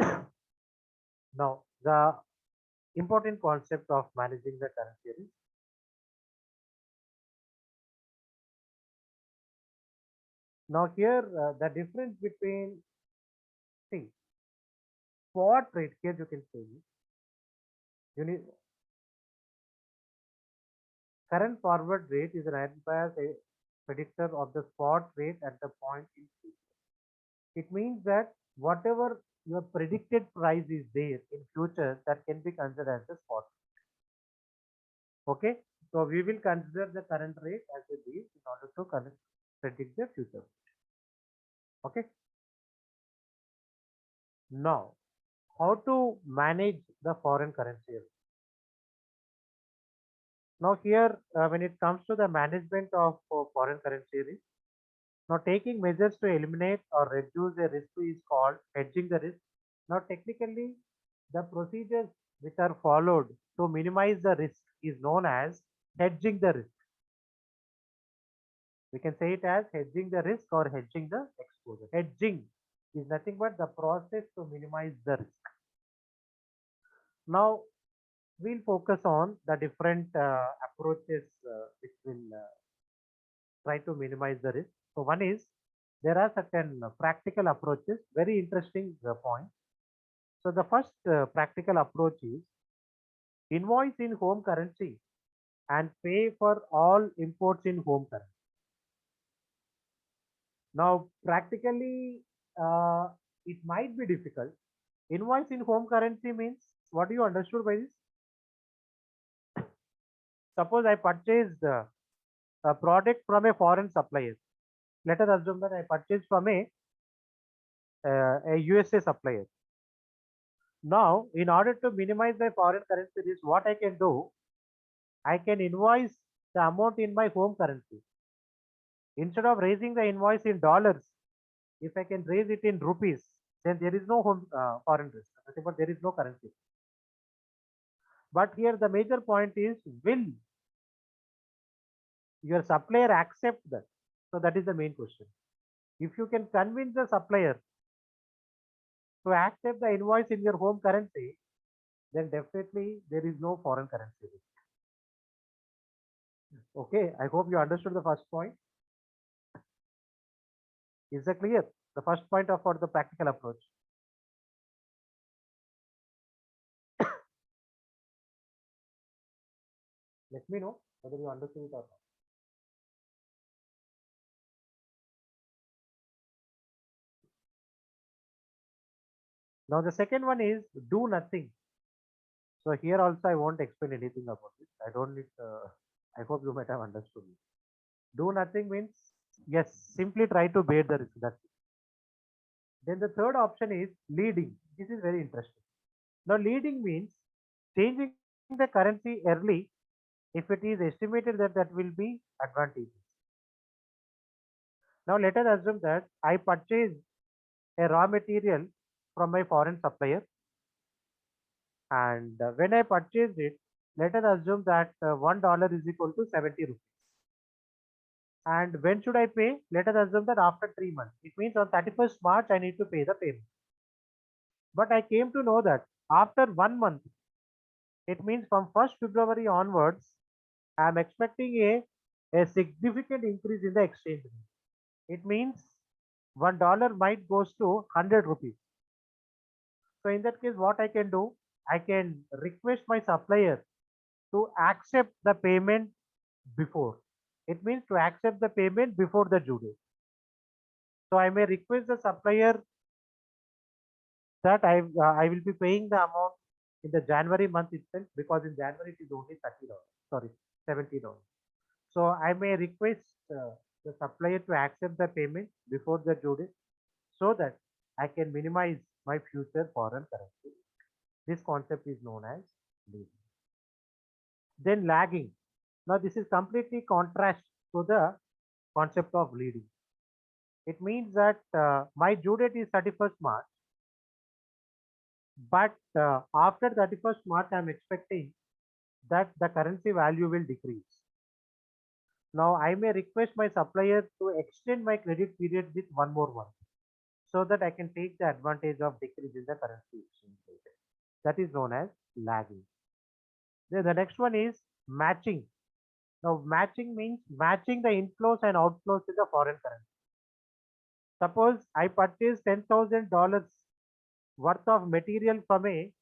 Yeah. Now the important concept of managing the currency risk. Now here the difference between, see, spot rate, here you can see you need current forward rate is an unbiased predictor of the spot rate at the point in future. It means that whatever your predicted price is there in future, that can be considered as the spot. Okay, so we will consider the current rate as a base in order to predict the future. Okay, now how to manage the foreign currency risk? Now here when it comes to the management of foreign currency risk, now taking measures to eliminate or reduce the risk is called hedging the risk. Now technically the procedures which are followed to minimize the risk is known as hedging the risk. We can say it as hedging the risk or hedging the exposure. Hedging is nothing but the process to minimize the risk. Now we'll focus on the different approaches which will try to minimize the risk. So one is there are certain practical approaches, very interesting point. So the first practical approach is invoice in home currency and pay for all imports in home currency. Now, practically, it might be difficult. Invoice in home currency means what do you understood by this? Suppose I purchased a product from a foreign supplier. Let us assume that I purchased from a USA supplier. Now, in order to minimize my foreign currency risk, what I can do, I can invoice the amount in my home currency. Instead of raising the invoice in dollars, if I can raise it in rupees, then there is no home foreign risk, but there is no currency. But here the major point is, will your supplier accept that? So that is the main question. If you can convince the supplier to accept the invoice in your home currency, then definitely there is no foreign currency risk. Okay, I hope you understood the first point. Is that clear? The first point of for the practical approach. Let me know whether you understood it or not. Now the second one is do nothing. So here also I won't explain anything about it. I don't need. I hope you might have understood it. Do nothing means yes, simply try to bear the risk. That's it. Then the third option is leading. This is very interesting. Now leading means changing the currency early if it is estimated that that will be advantageous. Now let us assume that I purchase a raw material from my foreign supplier, and when I purchased it, let us assume that $1 is equal to 70 rupees. And when should I pay? Let us assume that after 3 months. It means on 31st March I need to pay the payment. But I came to know that after 1 month, it means from 1st February onwards, I am expecting a significant increase in the exchange rate. It means $1 might goes to 100 rupees. So in that case, what I can do, I can request my supplier to accept the payment before. It means to accept the payment before the due date. So I may request the supplier that I will be paying the amount in the January month itself, because in January it is only $30. Sorry, $70. So I may request the supplier to accept the payment before the due date, so that I can minimize my future foreign currency. This concept is known as leading. Then lagging. Now this is completely contrast to the concept of leading. It means that my due date is 31st March, but after 31st March, I'm expecting that the currency value will decrease. Now I may request my supplier to extend my credit period with one more month, so that I can take the advantage of decrease in the currency exchange rate. That is known as lagging. Then the next one is matching. Now matching means matching the inflows and outflows in the foreign currency. Suppose I purchase $10,000 worth of material from a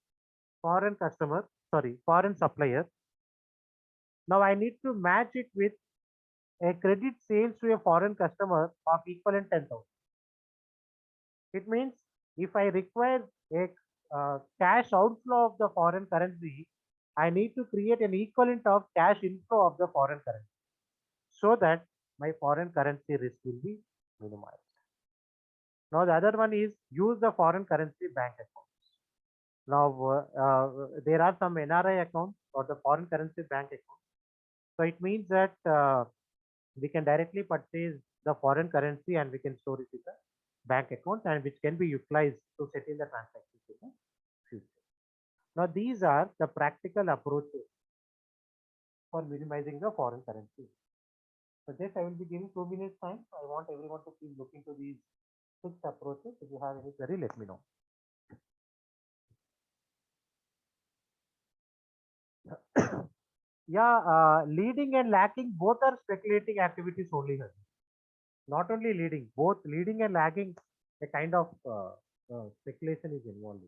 foreign supplier. Now I need to match it with a credit sales to a foreign customer of equivalent 10,000. It means if I require a cash outflow of the foreign currency, I need to create an equivalent of cash inflow of the foreign currency, so that my foreign currency risk will be minimized. Now the other one is use the foreign currency bank accounts. Now there are some NRI accounts or the foreign currency bank accounts. So it means that we can directly purchase the foreign currency and we can store it in the bank account, and which can be utilized to settle the transactions in the future. Now these are the practical approaches for minimizing the foreign currency. So this I will be giving 2 minutes time. So I want everyone to please look into these 6 approaches. If you have any query, let me know. Yeah, leading and lacking both are speculating activities only. Not only leading, both leading and lagging, a kind of speculation is involved.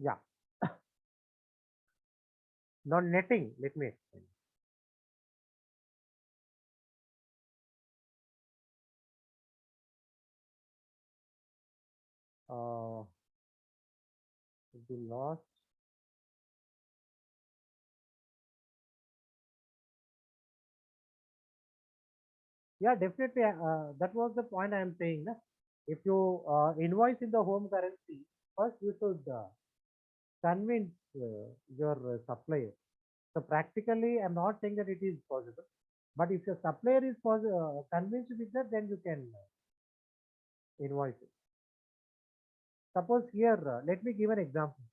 Yeah. Now netting, let me explain. Uh, the loss. Yeah, definitely. That was the point I am saying. Na? If you invoice in the home currency, first you should convince your supplier. So practically, I'm not saying that it is possible, but if your supplier is convinced with that, then you can invoice it. Suppose here, let me give an example.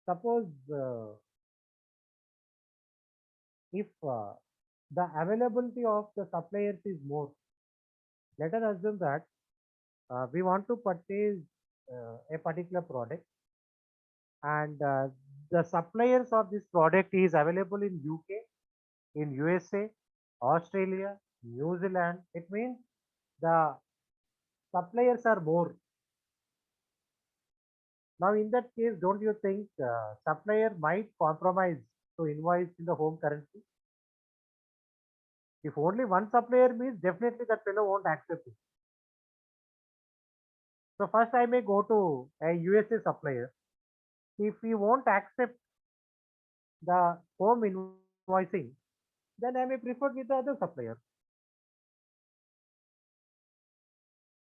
Suppose if the availability of the suppliers is more. Let us assume that we want to purchase a particular product, and the suppliers of this product is available in UK, in USA, Australia, New Zealand. It means the suppliers are more. Now, in that case, don't you think supplier might compromise to invoice in the home currency? If only one supplier means, definitely that fellow won't accept it. So first I may go to a USA supplier. If he won't accept the home invoicing, then I may prefer with the other supplier.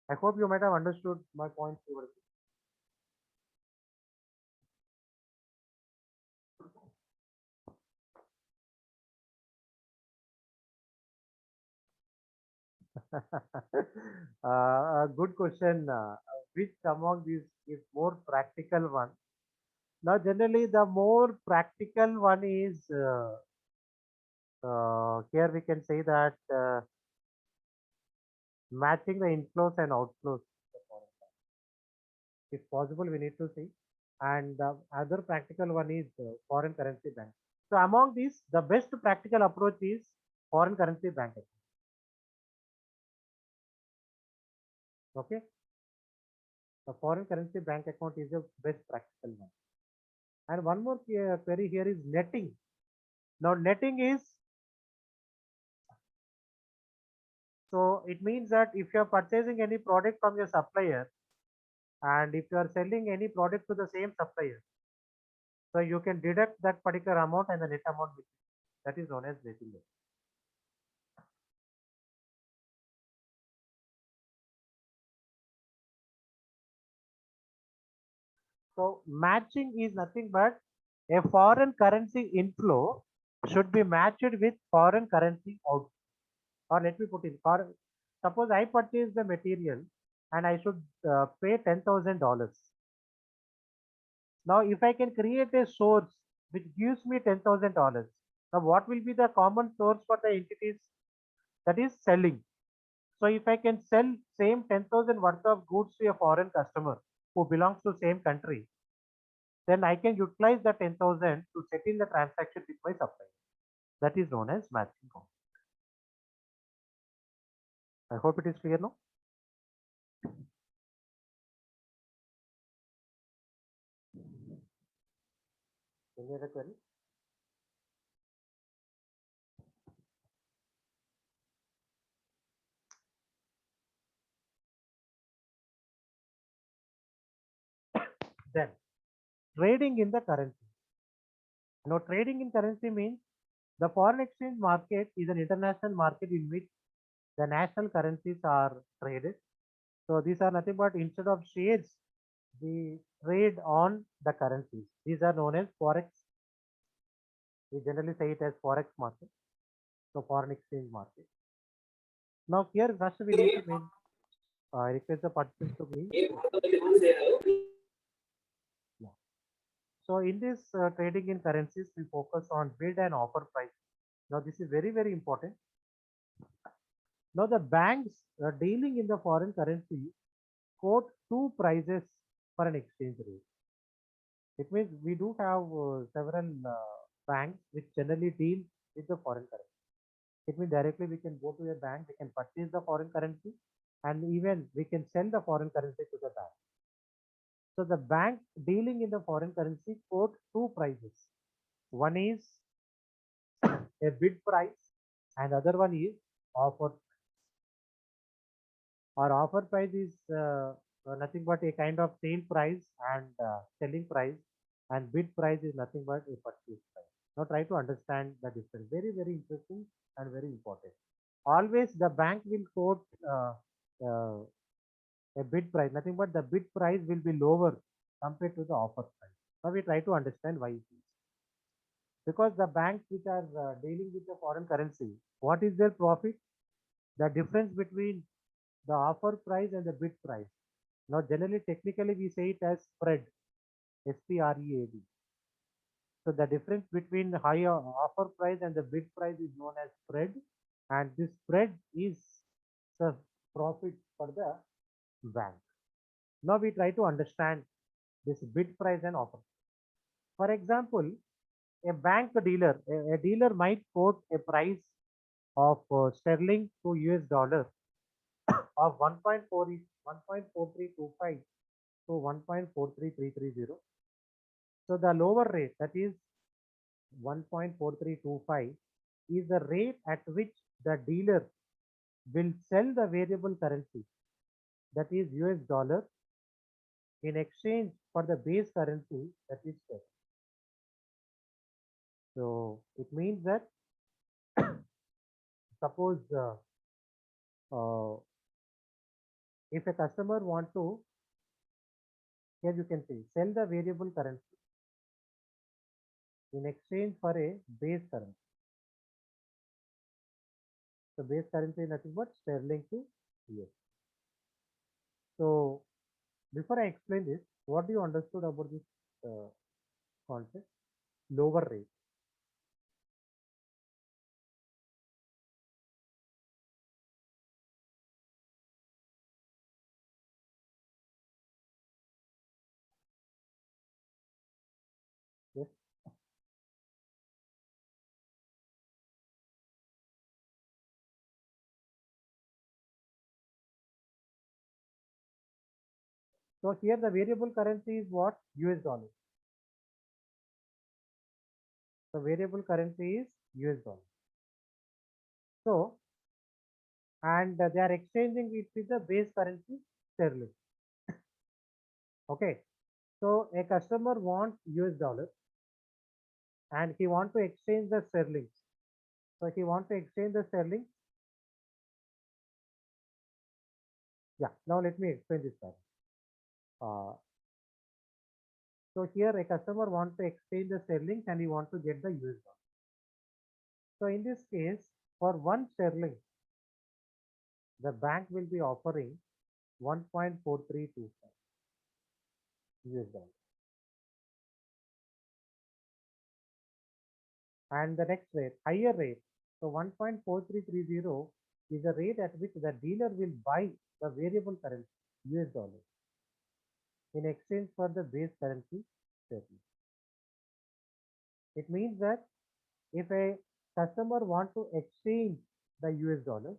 I hope you might have understood my point. A good question. Which among these is more practical one? Now, generally, the more practical one is here we can say that matching the inflows and outflows. If possible, we need to see. And the other practical one is foreign currency bank. So, among these, the best practical approach is foreign currency bank account. Okay, the foreign currency bank account is the best practical one. And one more query here is netting. Now, netting is, so it means that if you are purchasing any product from your supplier, and if you are selling any product to the same supplier, so you can deduct that particular amount and the net amount, that is known as netting. So matching is nothing but a foreign currency inflow should be matched with foreign currency out. Or let me put in, for suppose I purchase the material and I should pay $10,000. Now, if I can create a source which gives me $10,000, now what will be the common source for the entities? That is selling. So, if I can sell same 10,000 worth of goods to a foreign customer who belongs to same country, then I can utilize the 10,000 to settle the transaction with my supplier. That is known as matching. I hope it is clear now. Any other query? Then trading in the currency. Now, trading in currency means the foreign exchange market is an international market in which the national currencies are traded. So these are nothing but instead of shares, we trade on the currencies. These are known as Forex. We generally say it as Forex market. So foreign exchange market. Now here first we need to make request the participants to be. Yeah. So in this trading in currencies, we focus on bid and offer price. Now this is very, very important. Now the banks dealing in the foreign currency quote two prices for an exchange rate. It means we do have several banks which generally deal with the foreign currency. It means directly we can go to a bank, we can purchase the foreign currency, and even we can sell the foreign currency to the bank. So the bank dealing in the foreign currency quote two prices. One is a bid price and other one is offer. Our offer price is nothing but a kind of sale price and selling price, and bid price is nothing but a purchase price. Now try to understand the difference. Very, very interesting and very important. Always the bank will quote uh, a bid price, nothing but the bid price will be lower compared to the offer price. Now we try to understand why it is. Because the banks which are dealing with the foreign currency, what is their profit? The difference between the offer price and the bid price. Now, generally, technically, we say it as spread, SPREAD. So the difference between the higher offer price and the bid price is known as spread, and this spread is the profit for the bank. Now we try to understand this bid price and offer. For example, a bank dealer, a dealer might quote a price of sterling to US dollar of 1.4325 to 1.43330. So the lower rate, that is 1.4325, is the rate at which the dealer will sell the variable currency, that is US dollar, in exchange for the base currency, that is sterling. So it means that suppose uh, if a customer want to, here you can see, sell the variable currency in exchange for a base currency. So base currency is nothing but sterling to US. So before I explain this, what do you understood about this concept? Lower rate. Yes. So here the variable currency is what? US dollar. The variable currency is US dollar. So, and they are exchanging it with the base currency sterling. Okay. So a customer wants US dollar and he want to exchange the sterling. So he want to exchange the sterling. Yeah. Now let me explain this part. Uh, so here a customer want to exchange the sterling and he want to get the US dollar. So in this case, for one sterling, the bank will be offering 1.4325 US dollar. And the next rate, higher rate. So 1.4330 is the rate at which the dealer will buy the variable currency, US dollar, in exchange for the base currency sterling. It means that if a customer want to exchange the US dollar,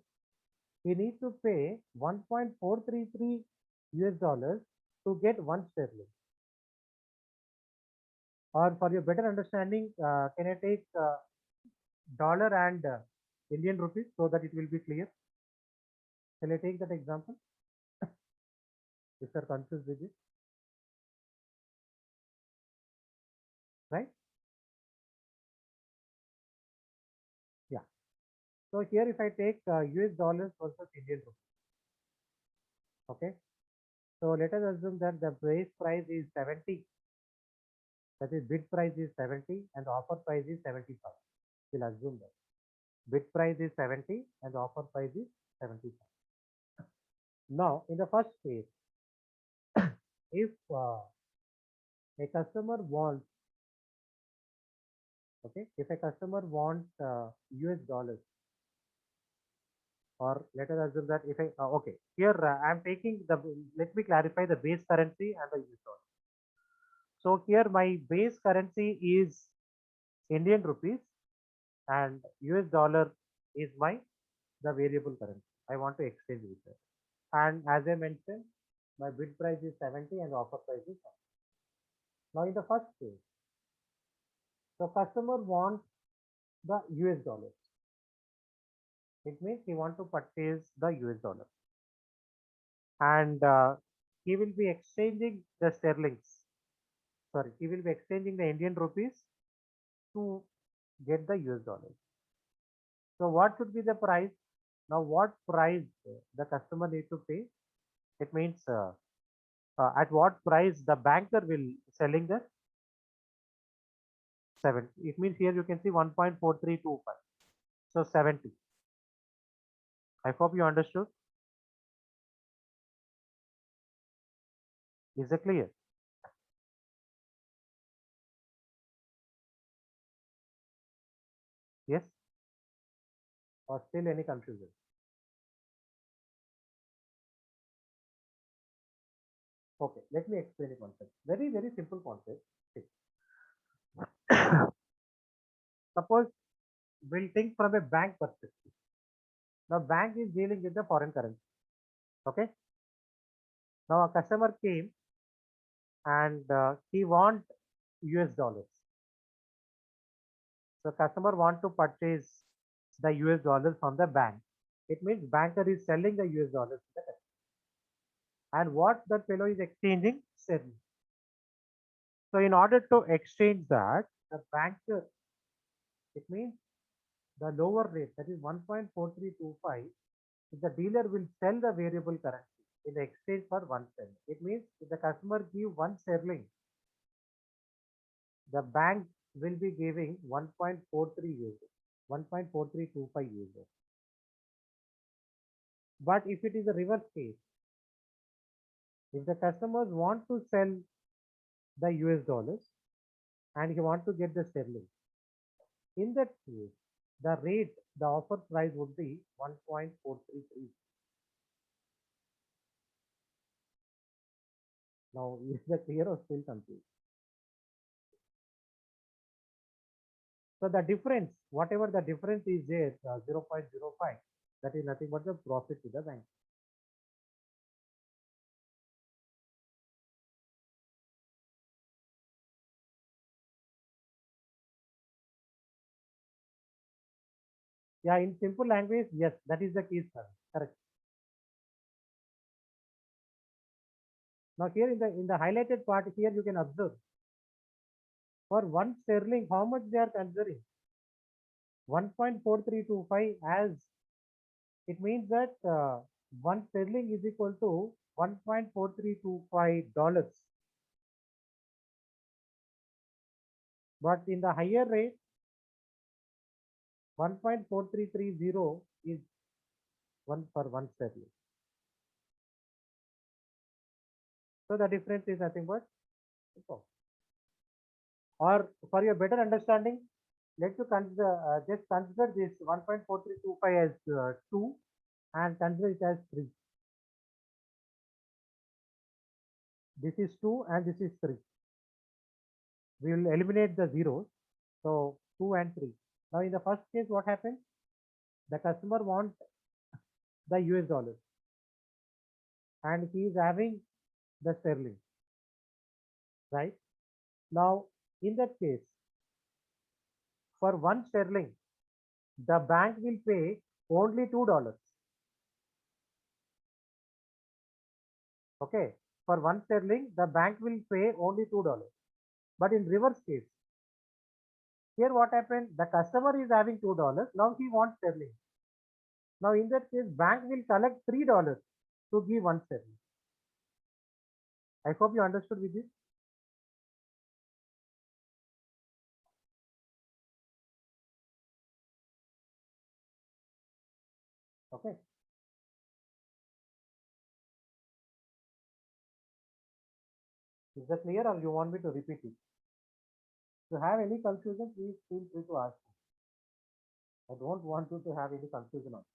he needs to pay 1.433 US dollars to get one sterling. Or for your better understanding, can I take dollar and Indian rupees so that it will be clear? Shall I take that example? If you are confused with it, right? Yeah. So here if I take US dollars versus Indian rupees, okay. So let us assume that the base price is 70, that is bid price is 70 and the offer price is 75. We'll assume that. Bid price is 70 and the offer price is 75. Now in the first case, if a customer wants, okay, if a customer wants US dollars, or let us assume that if I, okay, here I am taking the, let me clarify the base currency and the US dollar. So here my base currency is Indian rupees and US dollar is my the variable currency. I want to exchange with that. And as I mentioned, my bid price is 70 and offer price is 70. Now in the first case, so customer wants the US dollars. It means he want to purchase the US dollar. And he will be exchanging the sterlings. Sorry, he will be exchanging the Indian rupees to get the US dollars. So what should be the price? Now what price the customer need to pay? It means at what price the banker will selling the 70. It means here you can see 1.4325. So 70. I hope you understood. Is it clear? or still any confusion? Okay, let me explain the concept. Very, very simple concept. See, suppose we'll think from a bank perspective. The bank is dealing with the foreign currency. Okay. Now a customer came and he want US dollars. So customer want to purchase the US dollars from the bank. It means banker is selling the US dollars to the customer. And what that fellow is exchanging? Sterling. So in order to exchange that, the banker, it means the lower rate, that is 1.4325, the dealer will sell the variable currency in exchange for 1 cent. It means if the customer give 1 sterling, the bank will be giving 1.43 USD, 1.4325 USD. But if it is a reverse case, if the customers want to sell the US dollars and he want to get the sterling, in that case, the rate, the offer price would be 1.433. Now, is that clear or still confused? So the difference, whatever the difference is there, 0.05, that is nothing but the profit to the bank. Yeah, in simple language, yes, that is the case, sir. Correct. Now here in the highlighted part here you can observe for 1 sterling how much they are considering 1.4325 as it means that 1 sterling is equal to $1.4325, but in the higher rate 1.4330 is 1 for 1 sterling. So the difference is nothing but or for your better understanding, let's consider just consider this 1.4325 as 2 and consider it as 3. This is 2 and this is 3. We will eliminate the zeros. So 2 and 3. Now in the first case, what happens? The customer wants the US dollars and he is having the sterling, right? Now in that case, for 1 sterling, the bank will pay only $2. Okay, for 1 sterling, the bank will pay only $2. But in reverse case, here what happened? The customer is having $2. Now he wants sterling. Now in that case, bank will collect $3 to give 1 sterling. I hope you understood with this. Okay. Is that clear or you want me to repeat it? If you have any confusion, please feel free to ask me. I don't want you to have any confusion on it.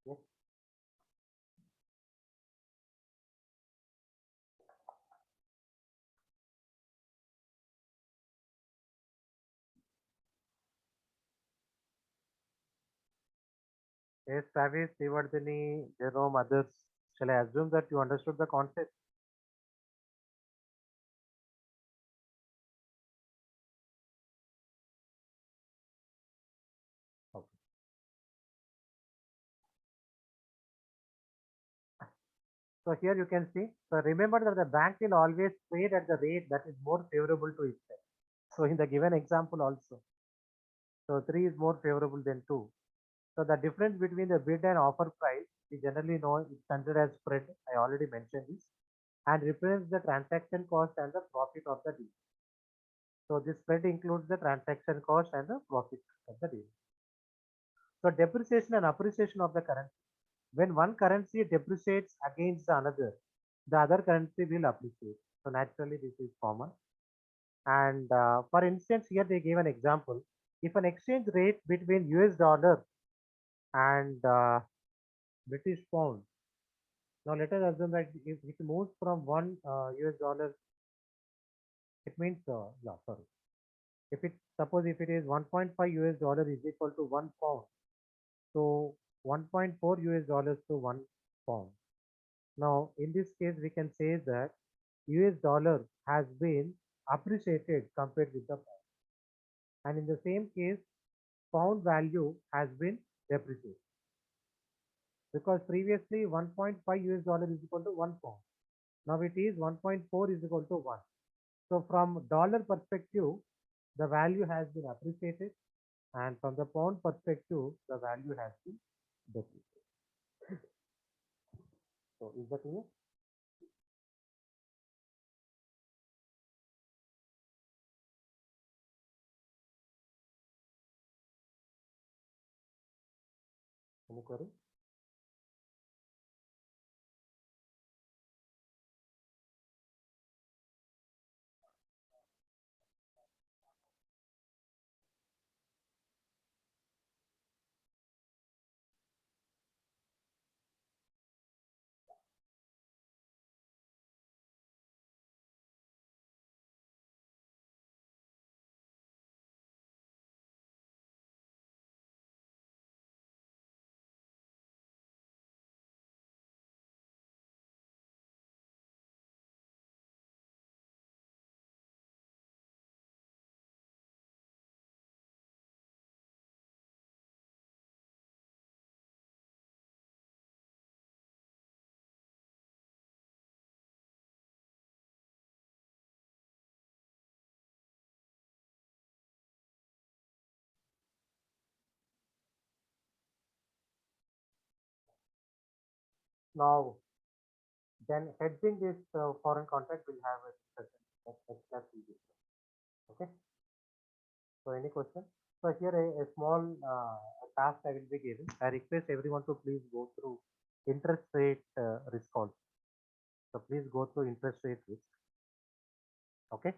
Yes. Yes, Travis, Sivardhani, Jerome, others. Shall I assume that you understood the concept? Okay. So here you can see. So remember that the bank will always trade at the rate that is more favorable to itself. So in the given example also, so 3 is more favorable than 2. So the difference between the bid and offer price, we generally know it's considered as spread. I already mentioned this and represents the transaction cost and the profit of the deal. So this spread includes the transaction cost and the profit of the deal. So depreciation and appreciation of the currency. When one currency depreciates against the another, the other currency will appreciate. So naturally, this is common. And for instance, here they gave an example. If an exchange rate between US dollar and British pound, now let us assume that if it moves from one US dollar, it means, no, sorry. If it, suppose if it is 1.5 US dollar is equal to 1 pound, so 1.4 US dollars to 1 pound. Now, in this case, we can say that US dollar has been appreciated compared with the pound. And in the same case, pound value has been depreciated. Because previously 1.5 US dollar is equal to 1 pound. Now it is 1.4 is equal to 1. So from dollar perspective, the value has been appreciated, and from the pound perspective, the value has been depreciated. So is that clear? Any query? Now, then hedging this foreign contract will have a discussion. That's easy. Okay. So any question? So here a small task I will be giving. I request everyone to please go through interest rate risk also. So please go through interest rate risk. Okay.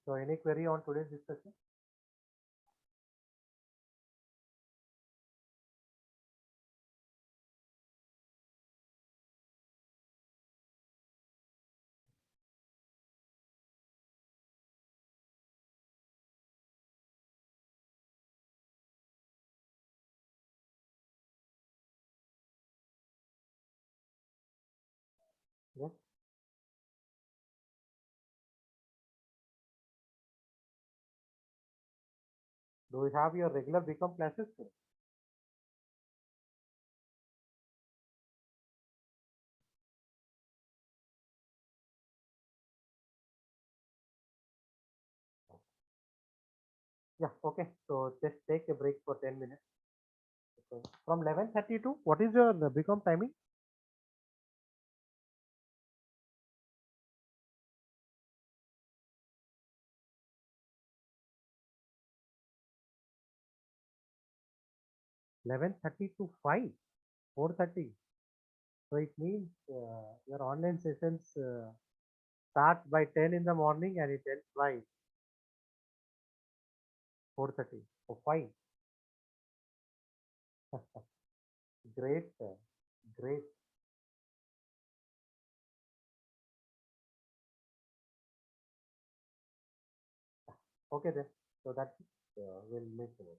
So any query on today's discussion? Yes. Do you have your regular become classes? Sir? Yeah. Okay. So just take a break for 10 minutes. Okay. From 11:30 to what is your become timing? 11:30 to 5, 4:30. So it means your online sessions start by 10 in the morning and it ends by 4:30. So 5. Great, great. Okay then. So that's it. We'll meet tomorrow.